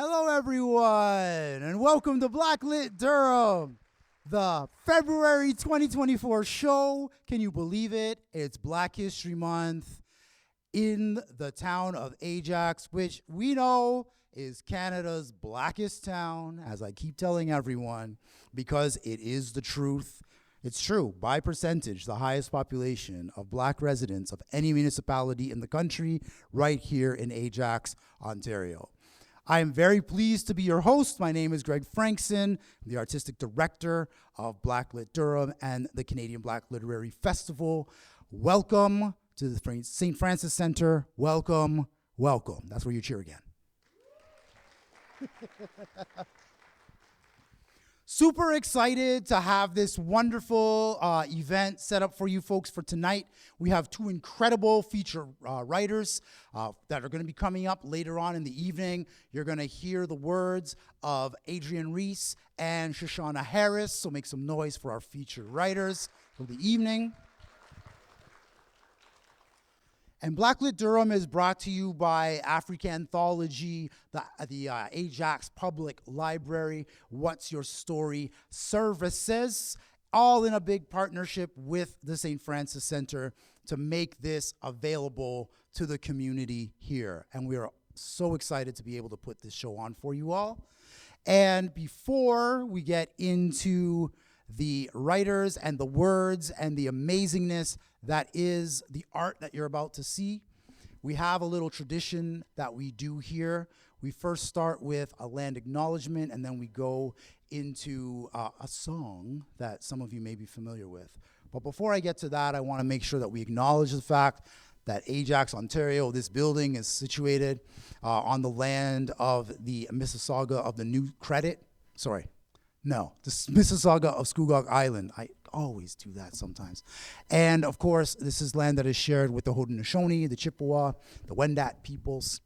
Hello, everyone, and welcome to BlackLit Durham, the February 2024 show. Can you believe it? It's Black History Month in the town of Ajax, which we know is Canada's blackest town, as I keep telling everyone, because it is the truth. It's true. By percentage, the highest population of black residents of any municipality in the country, right here in Ajax, Ontario. I am very pleased to be your host. My name is Greg Frankson. I'm the artistic director of BlackLit Durham and the Canadian Black Literary Festival. Welcome to the St. Francis Centre. Welcome, welcome. That's where you cheer again. Super excited to have this wonderful event set up for you folks for tonight. We have two incredible feature writers that are going to be coming up later on in the evening. You're going to hear the words of Adrian, Reece, and Shushanna Harris. So make some noise for our featured writers for the evening. And BlackLit Durham is brought to you by AfriCANthology, the Ajax Public Library, What's Your Story services, all in a big partnership with the St. Francis Centre to make this available to the community here. And we are so excited to be able to put this show on for you all. And before we get into the writers and the words and the amazingness that is the art that you're about to see, we have a little tradition that we do here. We first start with a land acknowledgement, and then we go into a song that some of you may be familiar with. But before I get to that, I want to make sure that we acknowledge the fact that Ajax, Ontario, this building is situated on the land of the Mississauga of the New Credit. The Mississauga of Scugog Island. I always do that sometimes. And of course, this is land that is shared with the Haudenosaunee, the Chippewa, the Wendat peoples,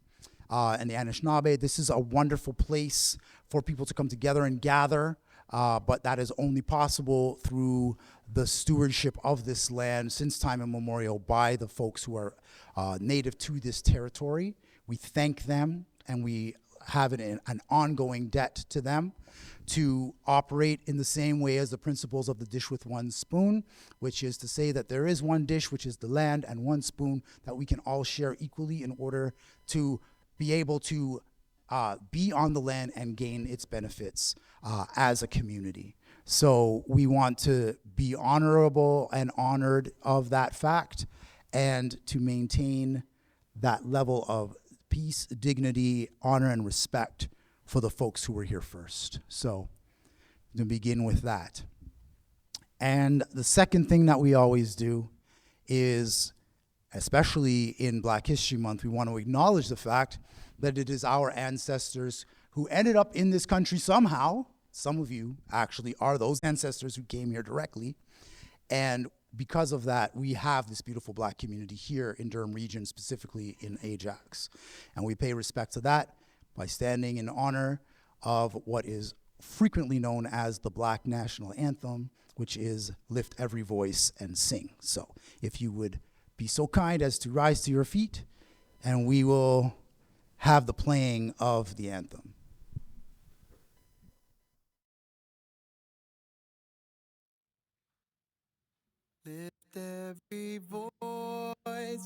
and the Anishinaabe. This is a wonderful place for people to come together and gather, but that is only possible through the stewardship of this land since time immemorial by the folks who are native to this territory. We thank them, and we have an ongoing debt to them to operate in the same way as the principles of the dish with one spoon, which is to say that there is one dish, which is the land, and one spoon that we can all share equally in order to be able to be on the land and gain its benefits as a community. So we want to be honorable and honored of that fact, and to maintain that level of peace, dignity, honor, and respect for the folks who were here first. So to begin with that. And the second thing that we always do is, especially in Black History Month, we want to acknowledge the fact that it is our ancestors who ended up in this country somehow. Some of you actually are those ancestors who came here directly. And because of that, we have this beautiful black community here in Durham region, specifically in Ajax. And we pay respect to that by standing in honor of what is frequently known as the Black National Anthem, which is Lift Every Voice and Sing. So if you would be so kind as to rise to your feet, and we will have the playing of the anthem. Lift every voice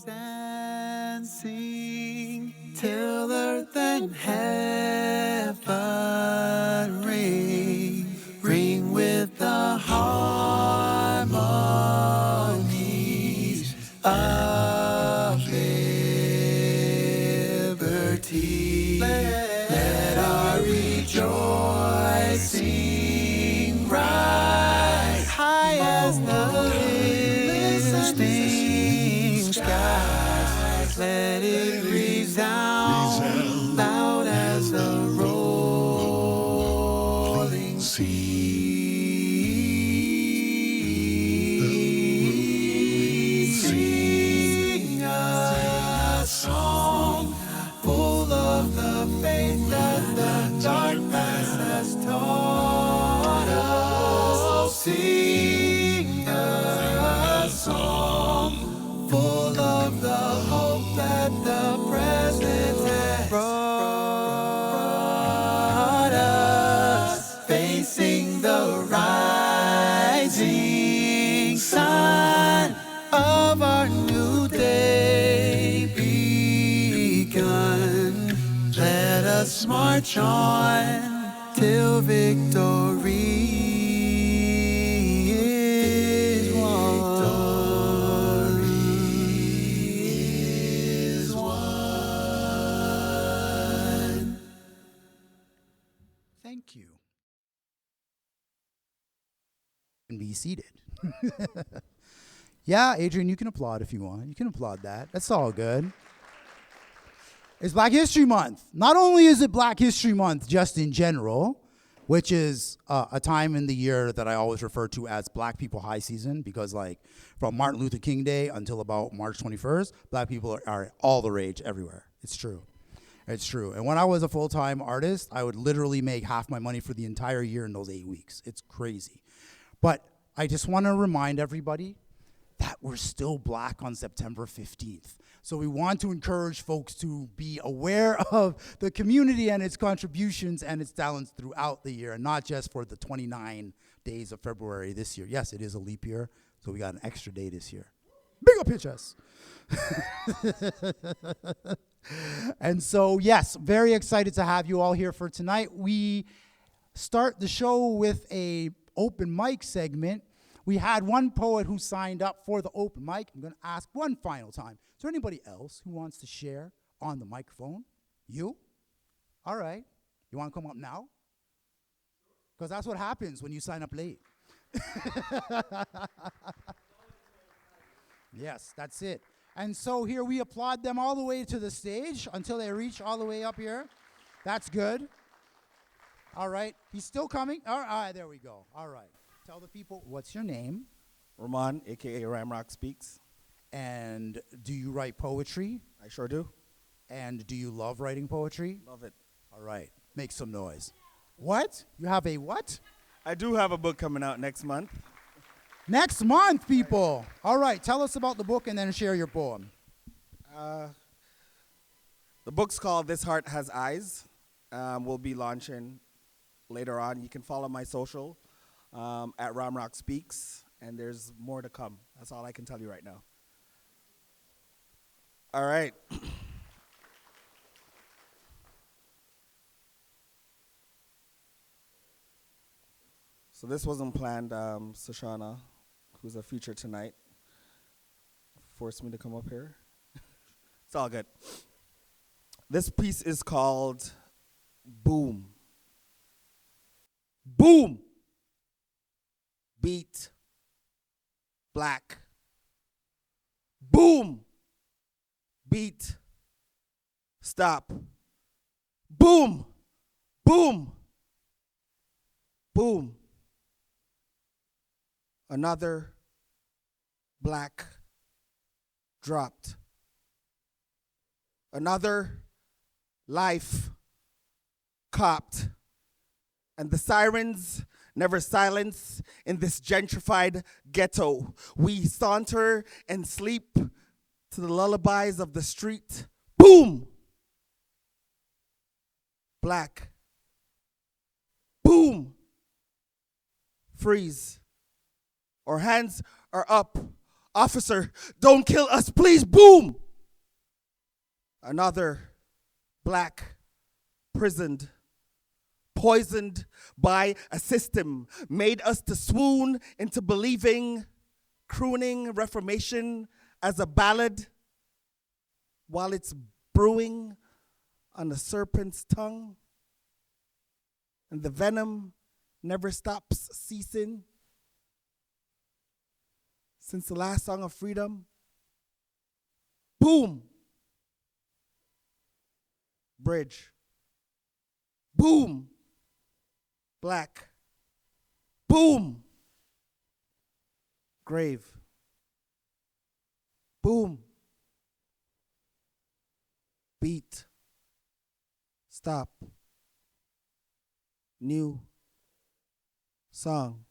and sing, till earth and heaven ring with the harmonies of liberty. Let our rejoicing rise high as the listening skies. Let it resound loud as the rolling sea. Sing a song full of the faith that the dark past us march on till victory is won. Is won. Thank you. And be seated. Yeah, Adrian, you can applaud if you want. You can applaud that. That's all good. It's Black History Month. Not only is it Black History Month just in general, which is a time in the year that I always refer to as Black People High Season, because like from Martin Luther King Day until about March 21st, Black people are all the rage everywhere. It's true. It's true. And when I was a full-time artist, I would literally make half my money for the entire year in those 8 weeks. It's crazy. But I just want to remind everybody that we're still Black on September 15th. So we want to encourage folks to be aware of the community and its contributions and its talents throughout the year, and not just for the 29 days of February this year. Yes, it is a leap year, so we got an extra day this year. Big up HS. And so, yes, very excited to have you all here for tonight. We start the show with a open mic segment. We had one poet who signed up for the open mic. I'm going to ask one final time. Is there anybody else who wants to share on the microphone? You? All right. You want to come up now? Because that's what happens when you sign up late. Yes, that's it. And so here we applaud them all the way to the stage until they reach all the way up here. That's good. All right. He's still coming. All right, there we go. All right. Tell the people, what's your name? Ramon, a.k.a. Ramrock Speaks. And do you write poetry? I sure do. And do you love writing poetry? Love it. All right. Make some noise. What? You have a what? I do have a book coming out next month. Next month, people. All right. Tell us about the book and then share your poem. The book's called This Heart Has Eyes. We'll be launching later on. You can follow my social at Ramrock Speaks, and there's more to come. That's all I can tell you right now. All right. So this wasn't planned. Shushanna, who's a feature tonight, forced me to come up here. It's all good. This piece is called Boom. Boom. Beat. Black. Boom. Beat. Stop. Boom. Boom. Boom. Another black dropped. Another life copped. And the sirens never silence in this gentrified ghetto. We saunter and sleep to the lullabies of the street. Boom! Black. Boom! Freeze. Our hands are up. Officer, don't kill us, please. Boom! Another black prisoned, poisoned by a system, made us to swoon into believing, crooning reformation as a ballad while it's brewing on the serpent's tongue. And the venom never stops ceasing. Since the last song of freedom, boom, bridge, boom, black, boom, grave, boom, beat, stop, new, song,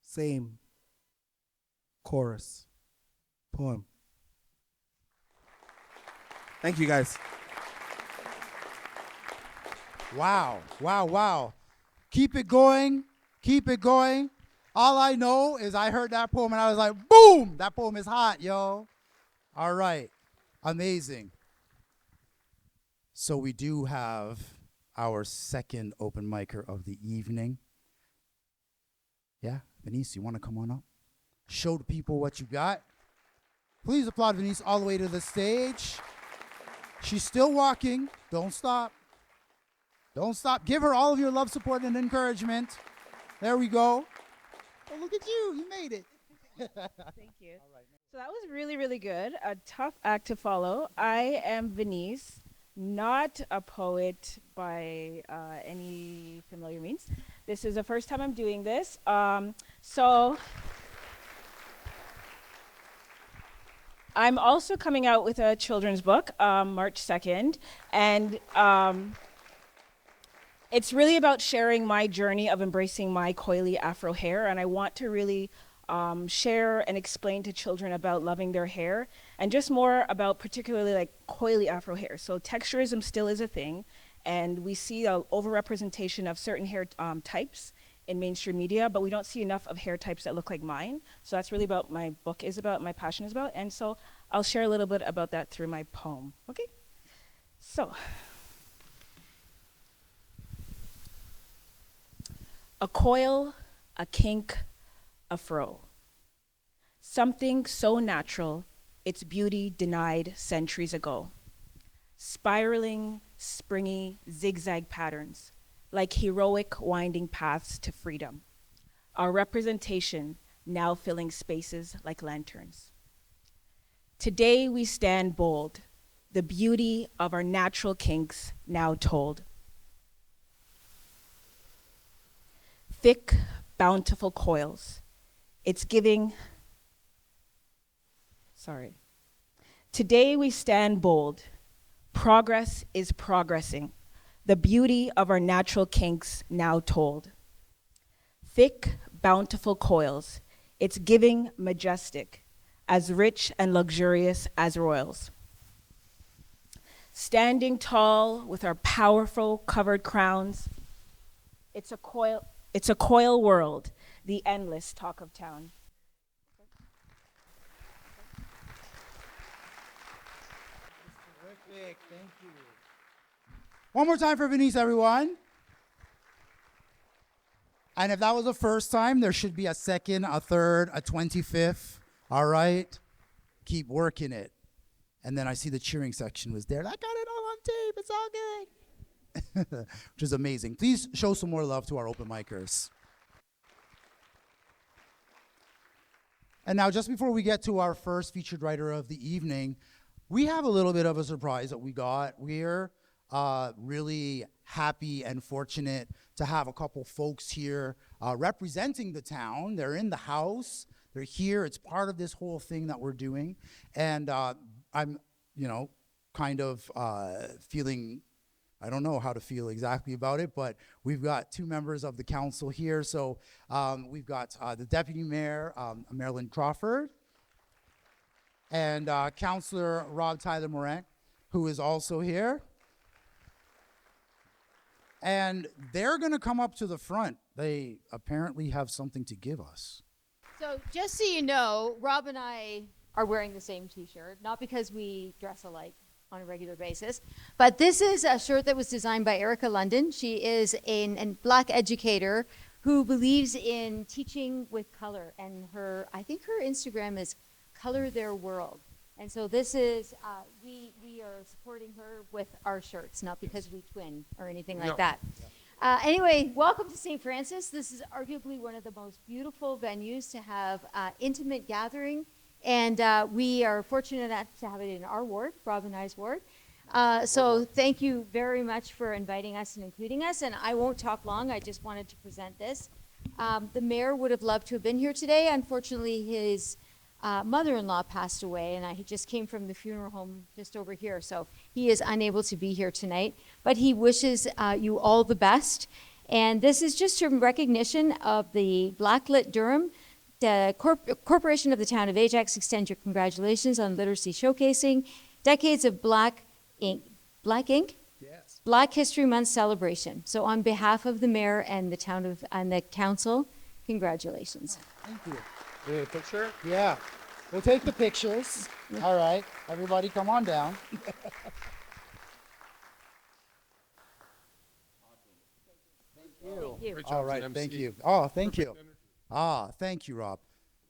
same, chorus, poem. Thank you, guys. Wow, wow, wow. Keep it going, keep it going. All I know is I heard that poem and I was like, boom, that poem is hot, yo. All right, amazing. So we do have our second open micer of the evening. Yeah, Venice, you want to come on up? Show the people what you got. Please applaud Venice all the way to the stage. She's still walking. Don't stop. Don't stop. Give her all of your love, support, and encouragement. There we go. Oh, look at you. You made it. Thank you. So that was really, really good. A tough act to follow. I am Venice, not a poet by any familiar means. This is the first time I'm doing this. So I'm also coming out with a children's book March 2nd. And it's really about sharing my journey of embracing my coily Afro hair. And I want to really share and explain to children about loving their hair and just more about particularly like coily Afro hair. So texturism still is a thing, and we see a overrepresentation of certain hair types in mainstream media, but we don't see enough of hair types that look like mine. So that's really about my book is about, my passion is about, and so I'll share a little bit about that through my poem. Okay? So, a coil, a kink, a fro. Something so natural, its beauty denied centuries ago. Spiraling, springy, zigzag patterns, like heroic winding paths to freedom. Our representation now filling spaces like lanterns. Today we stand bold, the beauty of our natural kinks now told. Thick, bountiful coils. It's giving, Today we stand bold. Progress is progressing. The beauty of our natural kinks now told. Thick, bountiful coils. It's giving majestic, as rich and luxurious as royals. Standing tall with our powerful covered crowns. It's a coil world, the endless talk of town. Terrific, thank you. One more time for Venice, everyone. And if that was the first time, there should be a second, a third, a 25th. All right? Keep working it. And then I see the cheering section was there. I got it all on tape. It's all good. Which is amazing. Please show some more love to our open micers. And now, just before we get to our first featured writer of the evening, we have a little bit of a surprise that we got. We're really happy and fortunate to have a couple folks here representing the town. They're in the house. They're here. It's part of this whole thing that we're doing. And I'm, kind of feeling, I don't know how to feel exactly about it, but we've got two members of the council here. So we've got the Deputy Mayor, Marilyn Crawford, and Councillor Rob Tyler Morin, who is also here. And they're going to come up to the front. They apparently have something to give us. So just so you know, Rob and I are wearing the same t-shirt, not because we dress alike on a regular basis, but this is a shirt that was designed by Erica London. She is a Black educator who believes in teaching with color, and I think her Instagram is Color Their World. And so this is, we are supporting her with our shirts, not because we twin or anything like that. Anyway, welcome to St. Francis. This is arguably one of the most beautiful venues to have intimate gathering. And we are fortunate enough to have it in our ward, Rob and I's ward. So thank you very much for inviting us and including us. And I won't talk long. I just wanted to present this. The mayor would have loved to have been here today. Unfortunately, his mother-in-law passed away, and he just came from the funeral home just over here. So he is unable to be here tonight. But he wishes you all the best. And this is just a recognition of the BlackLit Durham. The Corporation of the Town of Ajax extends your congratulations on literacy showcasing decades of Black ink? Yes. Black History Month celebration. So on behalf of the mayor and the town of and the council, congratulations. Oh, thank you. A picture? Yeah. We'll take the pictures. All right. Everybody come on down. you. All right, thank you. Oh, thank you. Thank you, Rob.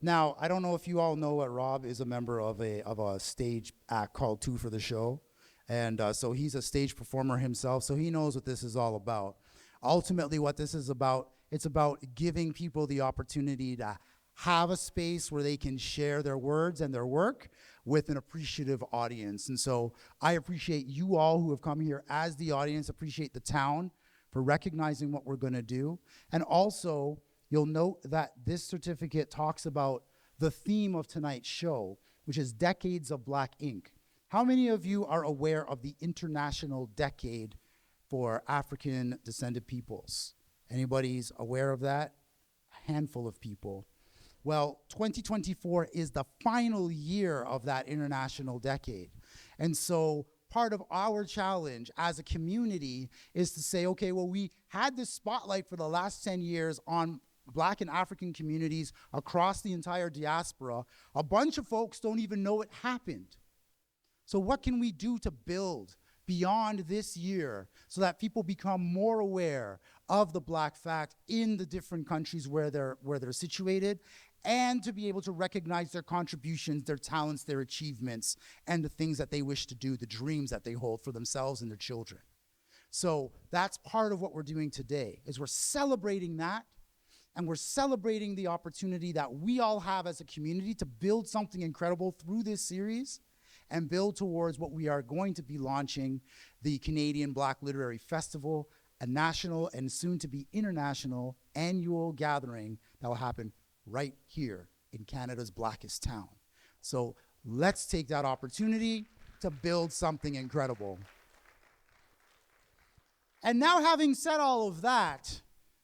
Now, I don't know if you all know that Rob is a member of a stage act called Two for the Show. And so he's a stage performer himself, so he knows what this is all about. Ultimately, what this is about, it's about giving people the opportunity to have a space where they can share their words and their work with an appreciative audience. And so I appreciate you all who have come here as the audience, appreciate the town for recognizing what we're going to do. And also, you'll note that this certificate talks about the theme of tonight's show, which is Decades of Black Ink. How many of you are aware of the International Decade for African Descended Peoples? Anybody's aware of that? A handful of people. Well, 2024 is the final year of that International Decade. And so part of our challenge as a community is to say, okay, well, we had this spotlight for the last 10 years on Black and African communities across the entire diaspora. A bunch of folks don't even know it happened. So what can we do to build beyond this year so that people become more aware of the Black fact in the different countries where they're situated, and to be able to recognize their contributions, their talents, their achievements, and the things that they wish to do, the dreams that they hold for themselves and their children. So that's part of what we're doing today, is we're celebrating that, and we're celebrating the opportunity that we all have as a community to build something incredible through this series and build towards what we are going to be launching, the Canadian Black Literary Festival, a national and soon-to-be international annual gathering that will happen right here in Canada's blackest town. So let's take that opportunity to build something incredible. And now, having said all of that,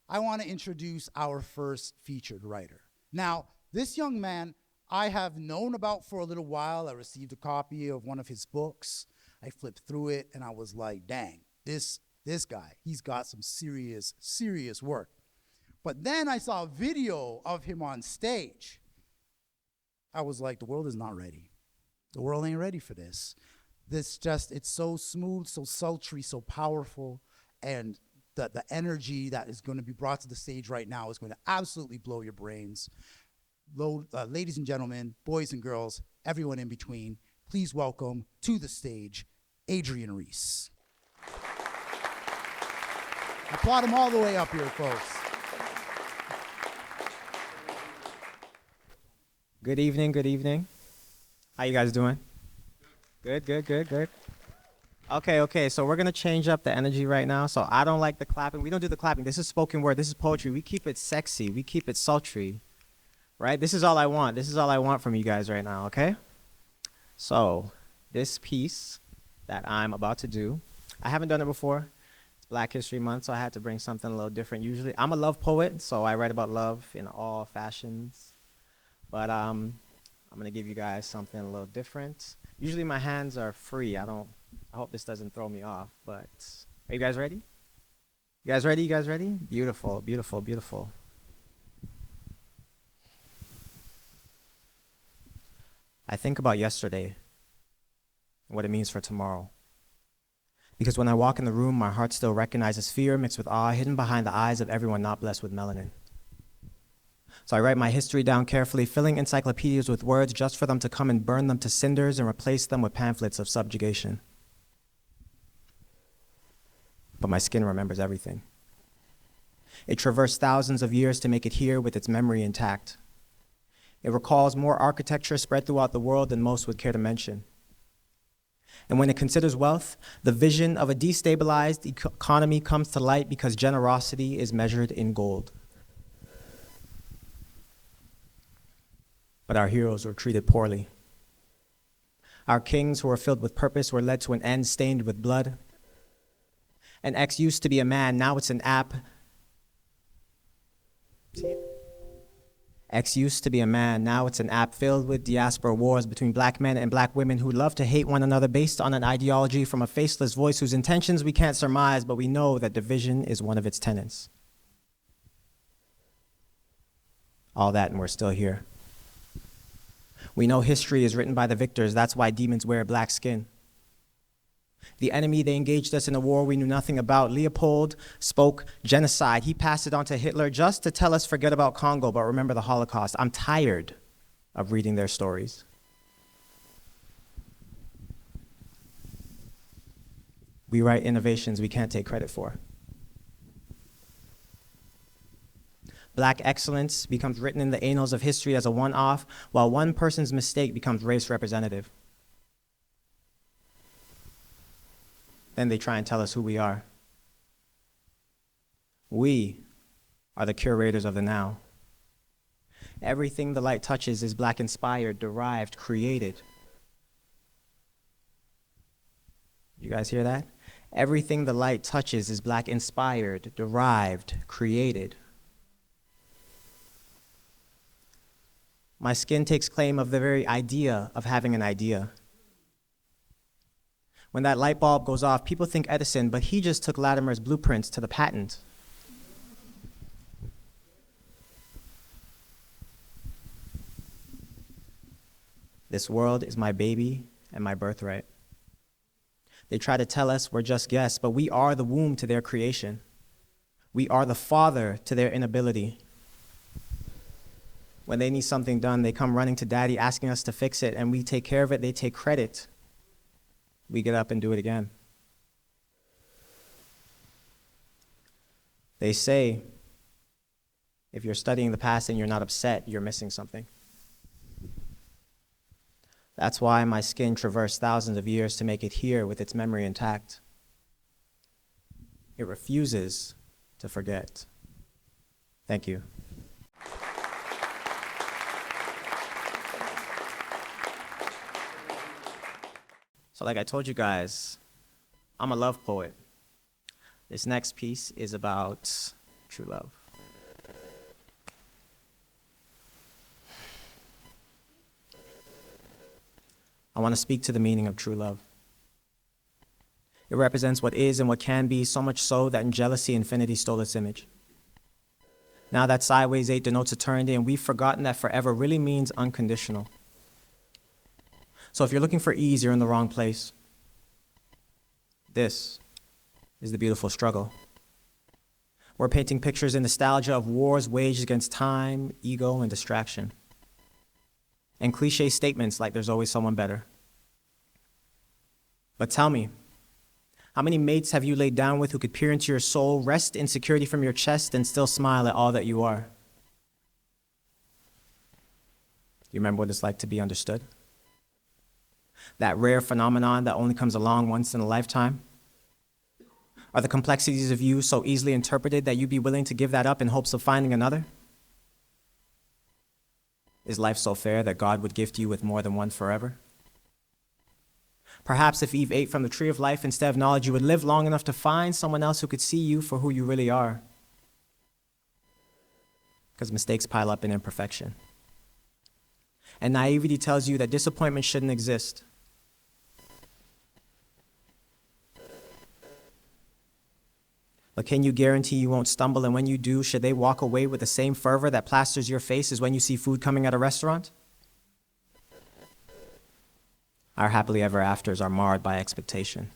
I want to introduce our first featured writer. Now, this young man I have known about for a little while. I received a copy of one of his books. I flipped through it and I was like, dang, this guy, he's got some serious work. But then I saw a video of him on stage. I was like, the world is not ready. The world ain't ready for this. It's so smooth, so sultry, so powerful, and the energy that is going to be brought to the stage right now is going to absolutely blow your brains. Ladies and gentlemen, boys and girls, everyone in between, please welcome to the stage, Adrian Reece. Applaud him all the way up here, folks. Good evening, good evening. How you guys doing? Good. Okay, so we're gonna change up the energy right now. So I don't like the clapping. We don't do the clapping. This is spoken word, this is poetry. We keep it sexy, we keep it sultry, right? This is all I want. This is all I want from you guys right now, okay? So this piece that I'm about to do, I haven't done it before. It's Black History Month, so I had to bring something a little different. Usually, I'm a love poet, so I write about love in all fashions. But I'm gonna give you guys something a little different. Usually my hands are free. I hope this doesn't throw me off, but are you guys ready? You guys ready? Beautiful. I think about yesterday and what it means for tomorrow. Because when I walk in the room, my heart still recognizes fear mixed with awe hidden behind the eyes of everyone not blessed with melanin. So I write my history down carefully, filling encyclopedias with words just for them to come and burn them to cinders and replace them with pamphlets of subjugation. But my skin remembers everything. It traversed thousands of years to make it here with its memory intact. It recalls more architecture spread throughout the world than most would care to mention. And when it considers wealth, the vision of a destabilized economy comes to light because generosity is measured in gold. But our heroes were treated poorly. Our kings who were filled with purpose were led to an end stained with blood. An X used to be a man, now it's an app. X used to be a man, now it's an app filled with diaspora wars between black men and black women who love to hate one another based on an ideology from a faceless voice whose intentions we can't surmise, but we know that division is one of its tenets. All that and we're still here. We know history is written by the victors, that's why demons wear black skin. The enemy, they engaged us in a war we knew nothing about. Leopold spoke genocide. He passed it on to Hitler just to tell us forget about Congo, but remember the Holocaust. I'm tired of reading their stories. We write innovations we can't take credit for. Black excellence becomes written in the annals of history as a one-off, while one person's mistake becomes race representative. Then they try and tell us who we are. We are the curators of the now. Everything the light touches is Black-inspired, derived, created. You guys hear that? Everything the light touches is Black-inspired, derived, created. My skin takes claim of the very idea of having an idea. When that light bulb goes off, people think Edison, but he just took Latimer's blueprints to the patent. This world is my baby and my birthright. They try to tell us we're just guests, but we are the womb to their creation. We are the father to their inability. When they need something done, they come running to daddy asking us to fix it, and we take care of it, they take credit. We get up and do it again. They say, if you're studying the past and you're not upset, you're missing something. That's why my skin traversed thousands of years to make it here with its memory intact. It refuses to forget. Thank you. So like I told you guys, I'm a love poet. This next piece is about true love. I want to speak to the meaning of true love. It represents what is and what can be, so much so that in jealousy, infinity stole its image. Now that sideways 8 denotes eternity, and we've forgotten that forever really means unconditional. So if you're looking for ease, you're in the wrong place. This is the beautiful struggle. We're painting pictures in nostalgia of wars waged against time, ego, and distraction. And cliche statements like there's always someone better. But tell me, how many mates have you laid down with who could peer into your soul, wrest insecurity from your chest, and still smile at all that you are? You remember what it's like to be understood? That rare phenomenon that only comes along once in a lifetime? Are the complexities of you so easily interpreted that you'd be willing to give that up in hopes of finding another? Is life so fair that God would gift you with more than one forever? Perhaps if Eve ate from the tree of life instead of knowledge, you would live long enough to find someone else who could see you for who you really are. Because mistakes pile up in imperfection. And naivety tells you that disappointment shouldn't exist. But can you guarantee you won't stumble? And when you do, should they walk away with the same fervor that plasters your face as when you see food coming at a restaurant? Our happily ever afters are marred by expectation.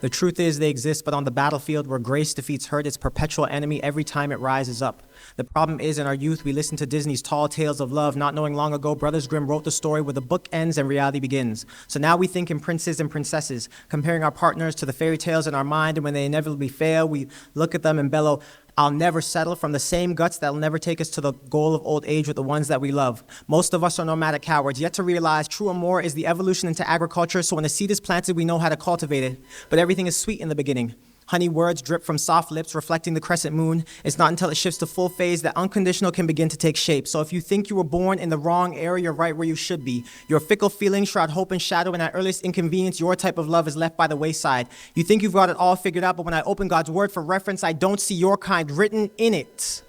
The truth is they exist, but on the battlefield where grace defeats hurt, its perpetual enemy every time it rises up. The problem is in our youth, we listen to Disney's tall tales of love, not knowing long ago Brothers Grimm wrote the story where the book ends and reality begins. So now we think in princes and princesses, comparing our partners to the fairy tales in our mind, and when they inevitably fail, we look at them and bellow, I'll never settle, from the same guts that'll never take us to the goal of old age with the ones that we love. Most of us are nomadic cowards, yet to realize true amour is the evolution into agriculture, so when a seed is planted, we know how to cultivate it. But everything is sweet in the beginning. Honey words drip from soft lips reflecting the crescent moon. It's not until it shifts to full phase that unconditional can begin to take shape. So if you think you were born in the wrong era, you're right where you should be. Your fickle feelings shroud hope and shadow, and at earliest inconvenience, your type of love is left by the wayside. You think you've got it all figured out, but when I open God's word for reference, I don't see your kind written in it.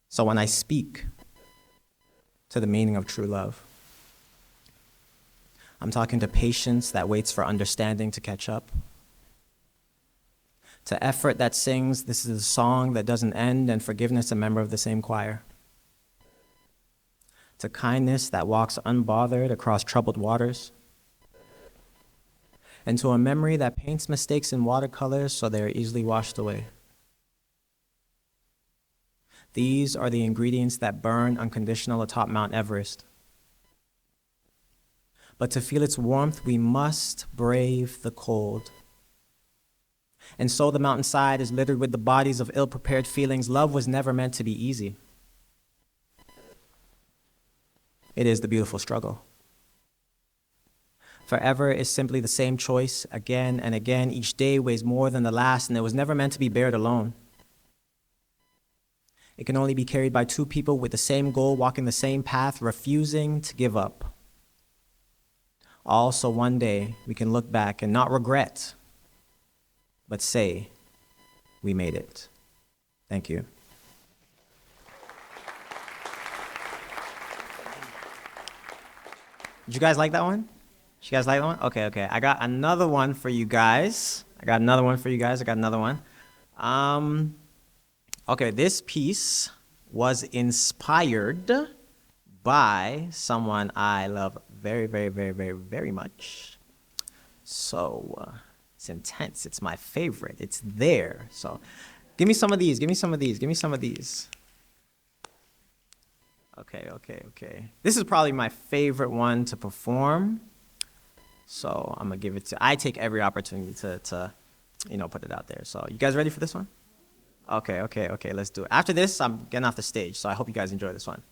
So when I speak to the meaning of true love, I'm talking to patience that waits for understanding to catch up, to effort that sings, this is a song that doesn't end, and forgiveness a member of the same choir. to kindness that walks unbothered across troubled waters, and to a memory that paints mistakes in watercolors so they are easily washed away. These are the ingredients that burn unconditional atop Mount Everest. But to feel its warmth, we must brave the cold. And so the mountainside is littered with the bodies of ill-prepared feelings. Love was never meant to be easy. It is the beautiful struggle. Forever is simply the same choice again and again. Each day weighs more than the last, and it was never meant to be bared alone. It can only be carried by two people with the same goal, walking the same path, refusing to give up. All so one day we can look back and not regret, but say, we made it. Thank you. Did you guys like that one? Did you guys like that one? Okay. I got another one for you guys. Okay, this piece was inspired by someone I love very, very, very, very, very much. So it's intense. It's my favorite. It's there. So give me some of these. Okay. This is probably my favorite one to perform. So I'm going to give it to, I take every opportunity to put it out there. So you guys ready for this one? Okay, let's do it. After this, I'm getting off the stage, so I hope you guys enjoy this one.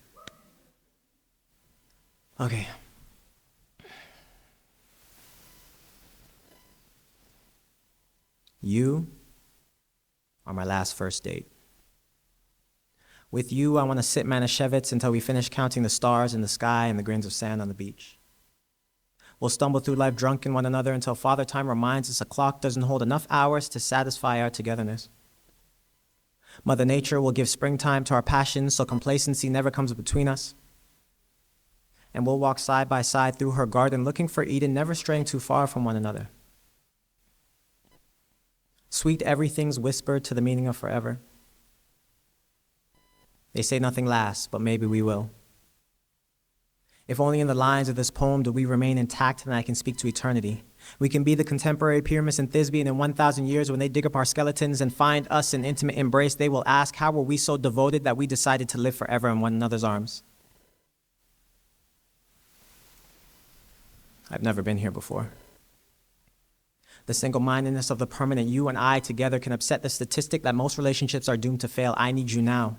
Okay. You are my last first date. With you, I want to sit Manischewitz until we finish counting the stars in the sky and the grains of sand on the beach. We'll stumble through life drunk in one another until Father Time reminds us a clock doesn't hold enough hours to satisfy our togetherness. Mother Nature will give springtime to our passions so complacency never comes between us. And we'll walk side by side through her garden looking for Eden, never straying too far from one another. Sweet everything's whispered to the meaning of forever. They say nothing lasts, but maybe we will. If only in the lines of this poem do we remain intact, then I can speak to eternity. We can be the contemporary Pyramus and Thisbe, and in 1,000 years, when they dig up our skeletons and find us in intimate embrace, they will ask, how were we so devoted that we decided to live forever in one another's arms? I've never been here before. The single-mindedness of the permanent you and I together can upset the statistic that most relationships are doomed to fail. I need you now.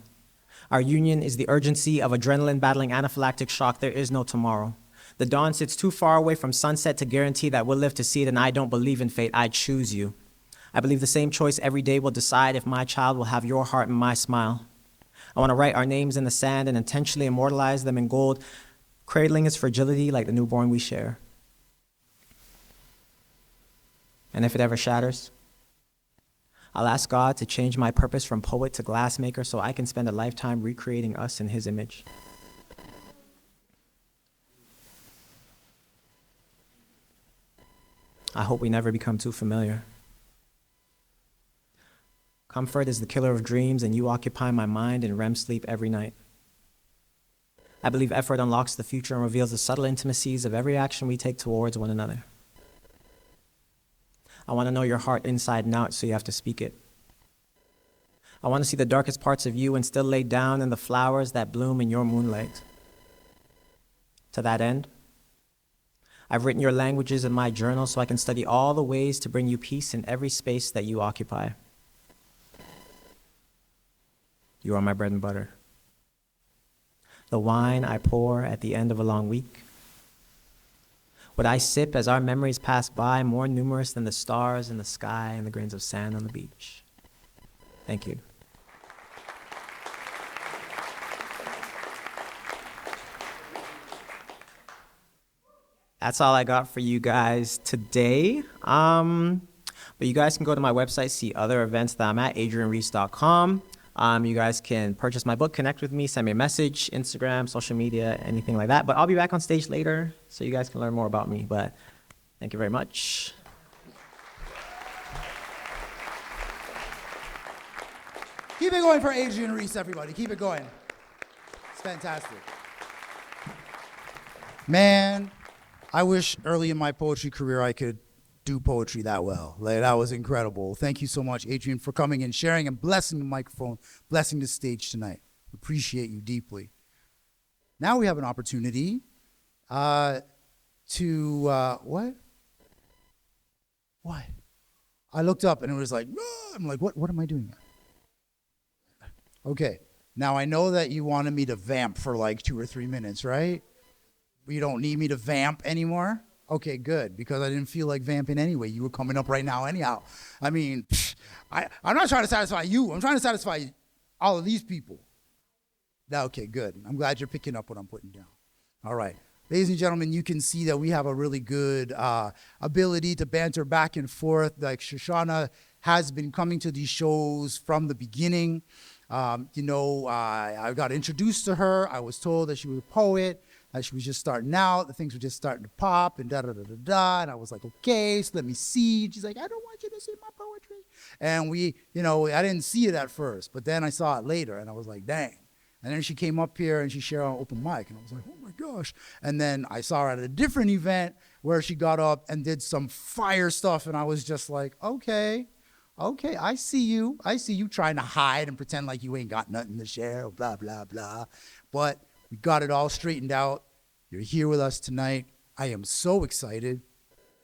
Our union is the urgency of adrenaline battling anaphylactic shock. There is no tomorrow. The dawn sits too far away from sunset to guarantee that we'll live to see it, and I don't believe in fate. I choose you. I believe the same choice every day will decide if my child will have your heart and my smile. I want to write our names in the sand and intentionally immortalize them in gold, cradling its fragility like the newborn we share. And if it ever shatters, I'll ask God to change my purpose from poet to glassmaker so I can spend a lifetime recreating us in his image. I hope we never become too familiar. Comfort is the killer of dreams, and you occupy my mind in REM sleep every night. I believe effort unlocks the future and reveals the subtle intimacies of every action we take towards one another. I want to know your heart inside and out, so you have to speak it. I want to see the darkest parts of you and still lay down in the flowers that bloom in your moonlight. To that end, I've written your languages in my journal so I can study all the ways to bring you peace in every space that you occupy. You are my bread and butter. The wine I pour at the end of a long week. What I sip as our memories pass by, more numerous than the stars in the sky and the grains of sand on the beach. Thank you. That's all I got for you guys today. But you guys can go to my website, see other events that I'm at, adrianreece.com. You guys can purchase my book, connect with me, send me a message, Instagram, social media, anything like that. But I'll be back on stage later so you guys can learn more about me. But thank you very much. Keep it going for Adrian Reece, everybody. Keep it going. It's fantastic. Man, I wish early in my poetry career I could do poetry that well. Like, that was incredible. Thank you so much, Adrian, for coming and sharing and blessing the microphone, blessing the stage tonight. Appreciate you deeply. Now we have an opportunity what? What? I looked up and it was like, "Ah!" I'm like, what am I doing? Okay, now I know that you wanted me to vamp for like 2 or 3 minutes, right? You don't need me to vamp anymore? Okay, good, because I didn't feel like vamping anyway. You were coming up right now anyhow. I mean, I'm not trying to satisfy you. I'm trying to satisfy all of these people. Okay, good. I'm glad you're picking up what I'm putting down. All right. Ladies and gentlemen, you can see that we have a really good ability to banter back and forth. Like, Shushanna has been coming to these shows from the beginning. I got introduced to her. I was told that she was a poet, that she was just starting out, that things were just starting to pop, and da-da-da-da-da. And I was like, okay, so let me see. And she's like, I don't want you to see my poetry. And I didn't see it at first, but then I saw it later, and I was like, dang. And then she came up here and she shared on open mic, and I was like, oh my gosh. And then I saw her at a different event where she got up and did some fire stuff, and I was just like, okay, I see you. I see you trying to hide and pretend like you ain't got nothing to share, blah, blah, blah. But we got it all straightened out. You're here with us tonight. I am so excited.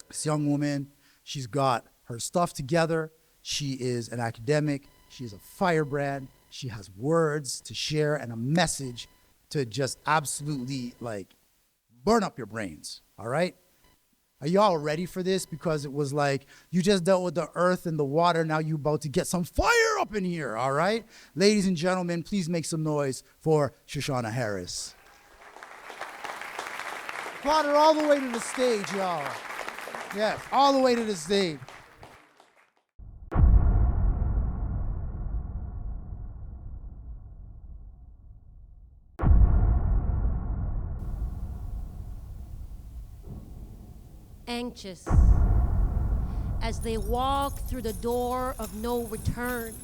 This young woman, she's got her stuff together. She is an academic. She is a firebrand. She has words to share and a message to just absolutely, like, burn up your brains, all right? Are y'all ready for this? Because it was like, you just dealt with the earth and the water, now you about to get some fire up in here, all right? Ladies and gentlemen, please make some noise for Shushanna Harris. Brought her all the way to the stage, y'all. Yes, all the way to the stage. Anxious as they walk through the door of no return,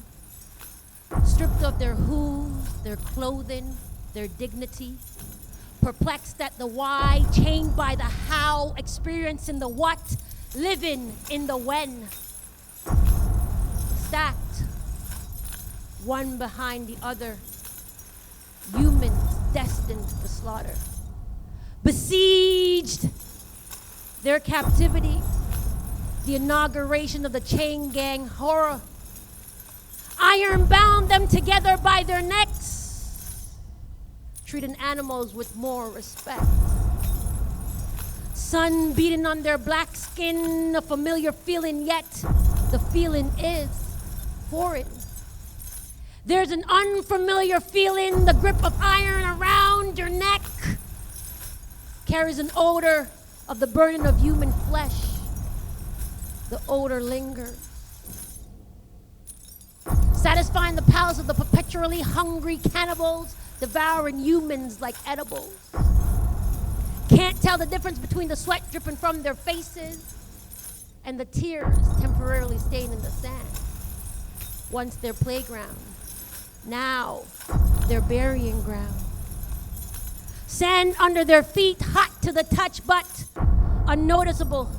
stripped of their who's, their clothing, their dignity, perplexed at the why, chained by the how, experiencing the what, living in the when, stacked one behind the other, humans destined for slaughter, besieged their captivity, the inauguration of the chain gang horror. Iron bound them together by their necks, treating animals with more respect. Sun beating on their black skin, a familiar feeling, yet the feeling is foreign. There's an unfamiliar feeling, the grip of iron around your neck carries an odor of the burning of human flesh. The odor lingers, satisfying the palates of the perpetually hungry cannibals, devouring humans like edibles. Can't tell the difference between the sweat dripping from their faces and the tears temporarily staying in the sand. Once their playground, now their burying ground. Sand under their feet, hot to the touch, but unnoticeable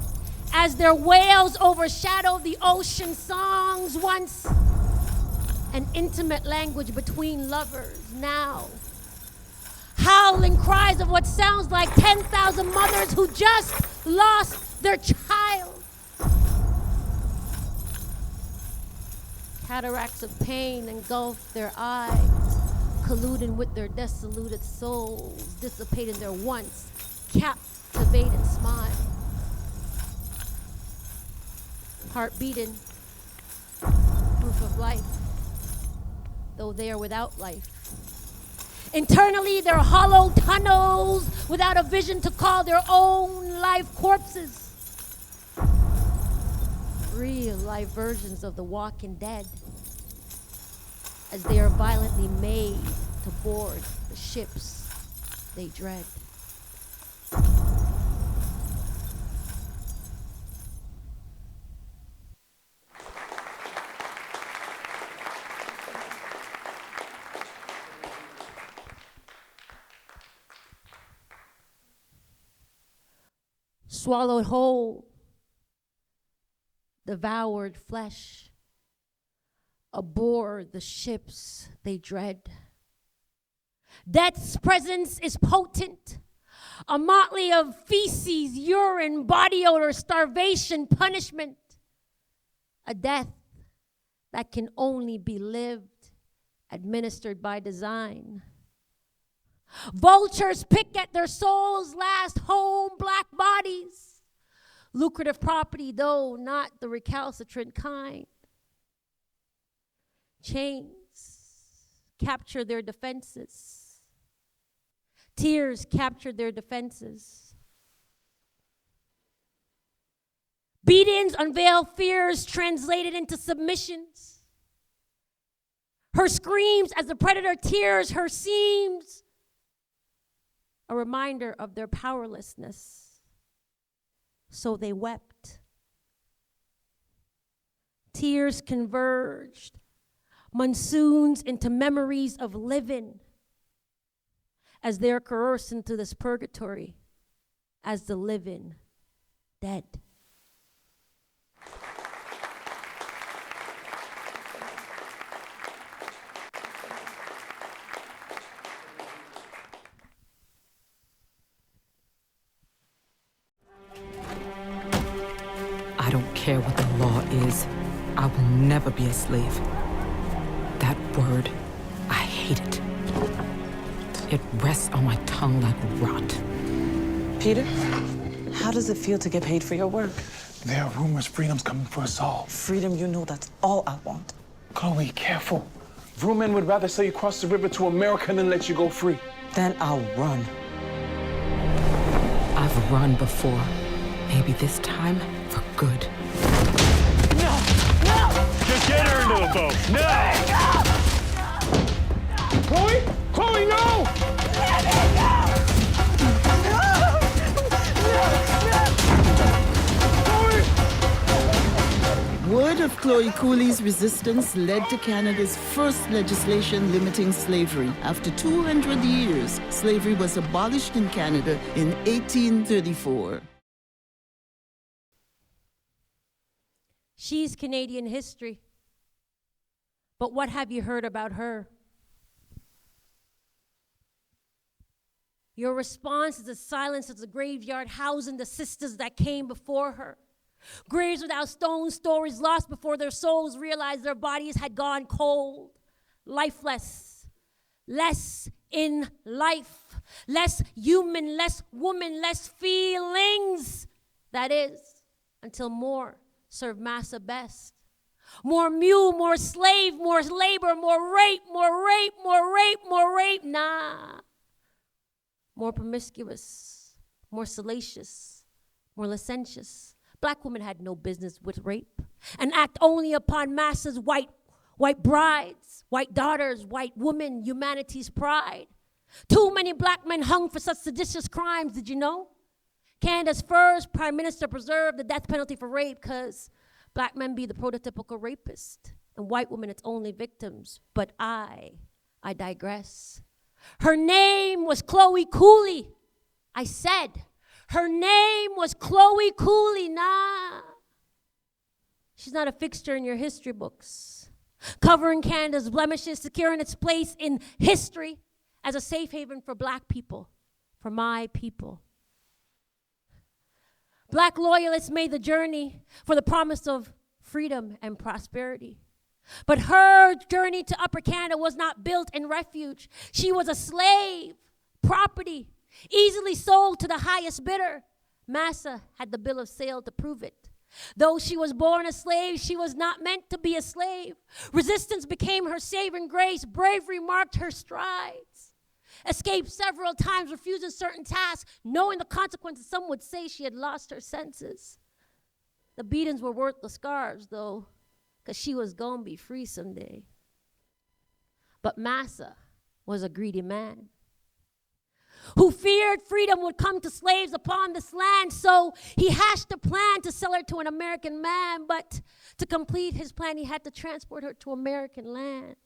as their wails overshadow the ocean songs. Once an intimate language between lovers, now howling cries of what sounds like 10,000 mothers who just lost their child. Cataracts of pain engulf their eyes, colluding with their dissoluted souls, dissipating their once captivating smile. Heart beating, proof of life, though they are without life. Internally, they're hollow tunnels without a vision to call their own life corpses. Real life versions of the walking dead, as they are violently made to board the ships they dread. swallowed whole, devoured flesh, aboard the ships they dread. Death's presence is potent, a motley of feces, urine, body odor, starvation, punishment, a death that can only be lived, administered by design. Vultures pick at their souls' last home, black bodies. Lucrative property, though not the recalcitrant kind. Chains capture their defenses. Tears capture their defenses. Beatings unveil fears translated into submissions. Her screams as the predator tears her seams, a reminder of their powerlessness. So they wept. Tears converged, monsoons into memories of living, as they're coerced into this purgatory as the living dead. I don't care what the law is. I will never be a slave. That word, I hate it. It rests on my tongue like rot. Peter, how does it feel to get paid for your work? There are rumors freedom's coming for us all. Freedom, you know that's all I want. Chloe, careful. Vroom men would rather sell you across the river to America than let you go free. Then I'll run. I've run before. Maybe this time for good. No! No! Just get her into a boat. No! Chloe! Chloe, no! Let me go! Word of Chloe Cooley's resistance led to Canada's first legislation limiting slavery. After 200 years, slavery was abolished in Canada in 1834. She's Canadian history. But what have you heard about her? Your response is the silence of the graveyard housing the sisters that came before her. Graves without stones, stories lost before their souls realized their bodies had gone cold, lifeless, less in life, less human, less woman, less feelings. That is, until more serve massa best. More mule, more slave, more labor, more rape, more rape, more rape, more rape. Nah. More promiscuous, more salacious, more licentious. Black women had no business with rape and act only upon masses, white brides, white daughters, white women, humanity's pride. Too many black men hung for such seditious crimes, did you know? Canada's first prime minister preserved the death penalty for rape because black men be the prototypical rapist and white women its only victims. But I digress. Her name was Chloe Cooley. I said, her name was Chloe Cooley. Nah. She's not a fixture in your history books. Covering Canada's blemishes, securing its place in history as a safe haven for black people, for my people. Black loyalists made the journey for the promise of freedom and prosperity. But her journey to Upper Canada was not built in refuge. She was a slave, property, easily sold to the highest bidder. Massa had the bill of sale to prove it. Though she was born a slave, she was not meant to be a slave. Resistance became her saving grace. Bravery marked her strides. Escaped several times, refusing certain tasks, knowing the consequences. Some would say she had lost her senses. The beatings were worth the scars, though, because she was going to be free someday. But Massa was a greedy man who feared freedom would come to slaves upon this land, so he hatched a plan to sell her to an American man, but to complete his plan, he had to transport her to American lands.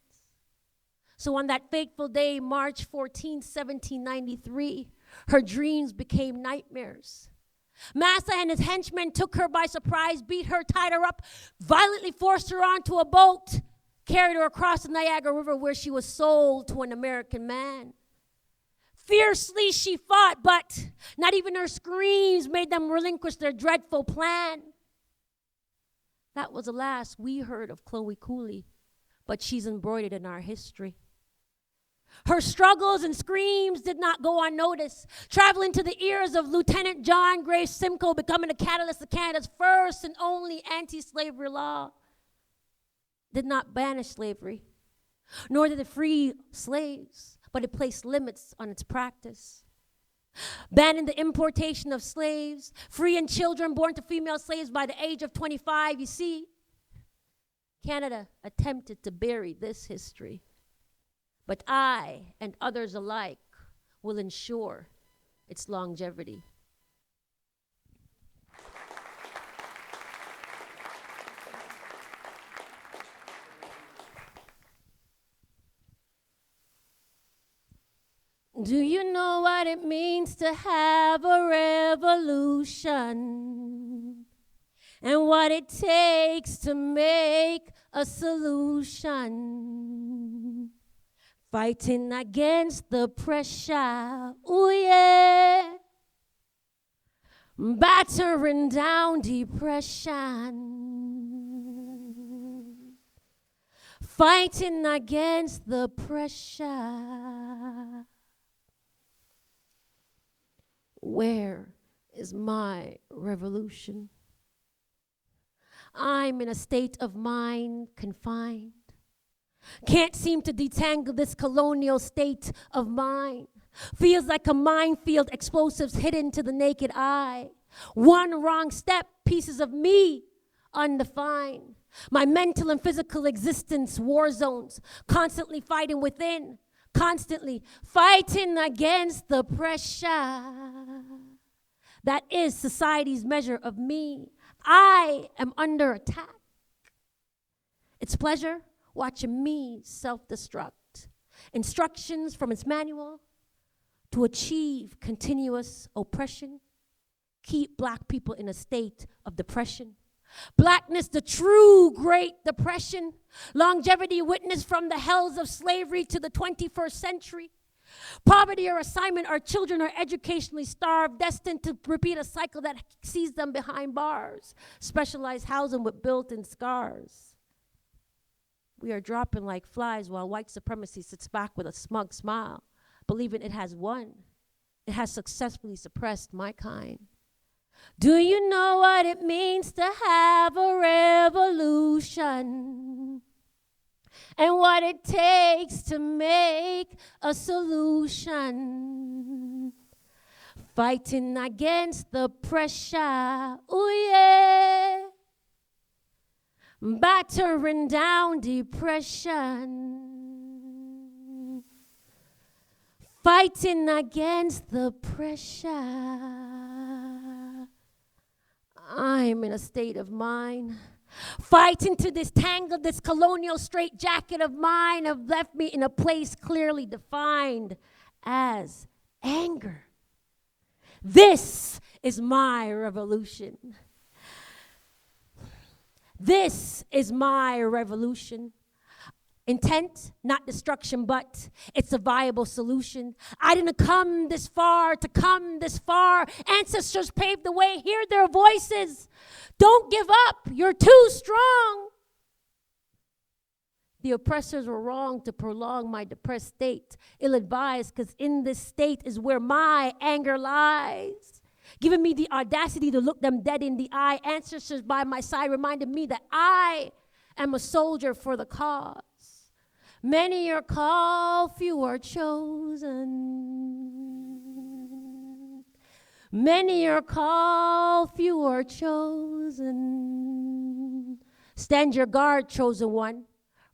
So on that fateful day, March 14, 1793, her dreams became nightmares. Massa and his henchmen took her by surprise, beat her, tied her up, violently forced her onto a boat, carried her across the Niagara River where she was sold to an American man. Fiercely she fought, but not even her screams made them relinquish their dreadful plan. That was the last we heard of Chloe Cooley, but she's embroidered in our history. Her struggles and screams did not go unnoticed, traveling to the ears of Lieutenant John Grace Simcoe, becoming the catalyst of Canada's first and only anti-slavery law. Did not banish slavery, nor did it free slaves, but it placed limits on its practice. Banning the importation of slaves, freeing children born to female slaves by the age of 25. You see, Canada attempted to bury this history. But I and others alike will ensure its longevity. Do you know what it means to have a revolution? And what it takes to make a solution? Fighting against the pressure, ooh yeah. Battering down depression. Fighting against the pressure. Where is my revolution? I'm in a state of mind confined. Can't seem to detangle this colonial state of mind. Feels like a minefield, explosives hidden to the naked eye. One wrong step, pieces of me undefined. My mental and physical existence, war zones, constantly fighting within, constantly fighting against the pressure. That is society's measure of me. I am under attack. It's pleasure watching me self-destruct. Instructions from its manual to achieve continuous oppression. Keep black people in a state of depression. Blackness, the true Great Depression. Longevity witnessed from the hells of slavery to the 21st century. Poverty or assignment, our children are educationally starved, destined to repeat a cycle that sees them behind bars. Specialized housing with built-in scars. We are dropping like flies while white supremacy sits back with a smug smile, believing it has won. It has successfully suppressed my kind. Do you know what it means to have a revolution? And what it takes to make a solution? Fighting against the pressure, ooh yeah. Battering down depression. Fighting against the pressure. I'm in a state of mind. Fighting to disentangle this colonial straitjacket of mine have left me in a place clearly defined as anger. This is my revolution. This is my revolution. Intent, not destruction, but it's a viable solution. I didn't come this far to come this far. Ancestors paved the way. Hear their voices. Don't give up. You're too strong. The oppressors were wrong to prolong my depressed state. Ill-advised, because in this state is where my anger lies. Giving me the audacity to look them dead in the eye. Ancestors by my side reminded me that I am a soldier for the cause. Many are called, few are chosen. Many are called, few are chosen. Stand your guard, chosen one,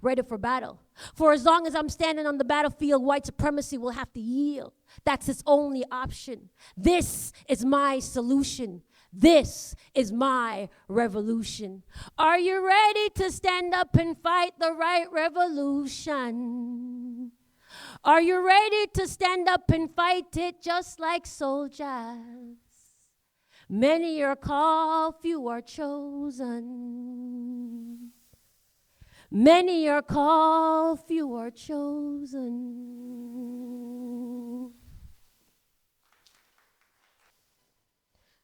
ready for battle. For as long as I'm standing on the battlefield, white supremacy will have to yield. That's its only option. This is my solution. This is my revolution. Are you ready to stand up and fight the right revolution? Are you ready to stand up and fight it just like soldiers? Many are called, few are chosen. Many are called, few are chosen.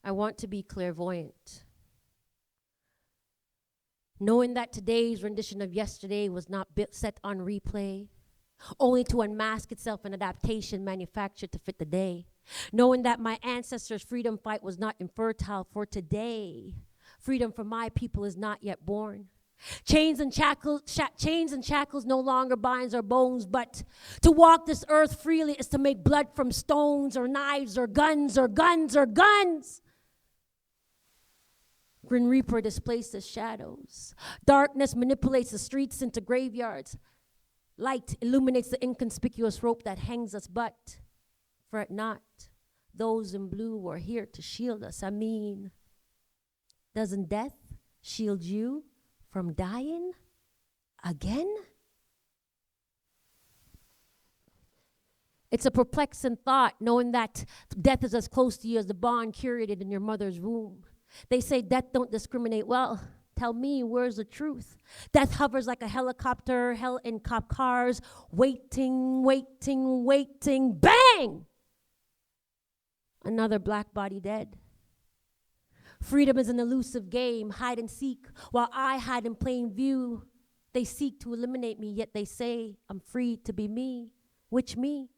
I want to be clairvoyant, knowing that today's rendition of yesterday was not set on replay, only to unmask itself an adaptation manufactured to fit the day. Knowing that my ancestors' freedom fight was not infertile for today. Freedom for my people is not yet born. Chains and shackles no longer binds our bones, but to walk this earth freely is to make blood from stones or knives or guns or guns or guns. Grim Reaper displaces shadows. Darkness manipulates the streets into graveyards. Light illuminates the inconspicuous rope that hangs us, but fret not, those in blue were here to shield us. I mean, doesn't death shield you from dying again? It's a perplexing thought, knowing that death is as close to you as the bond curated in your mother's womb. They say death don't discriminate. Well, tell me, where's the truth? Death hovers like a helicopter, hell in cop cars, waiting, waiting, waiting, bang! Another black body dead. Freedom is an elusive game, hide and seek. While I hide in plain view, they seek to eliminate me, yet they say I'm free to be me. Which me?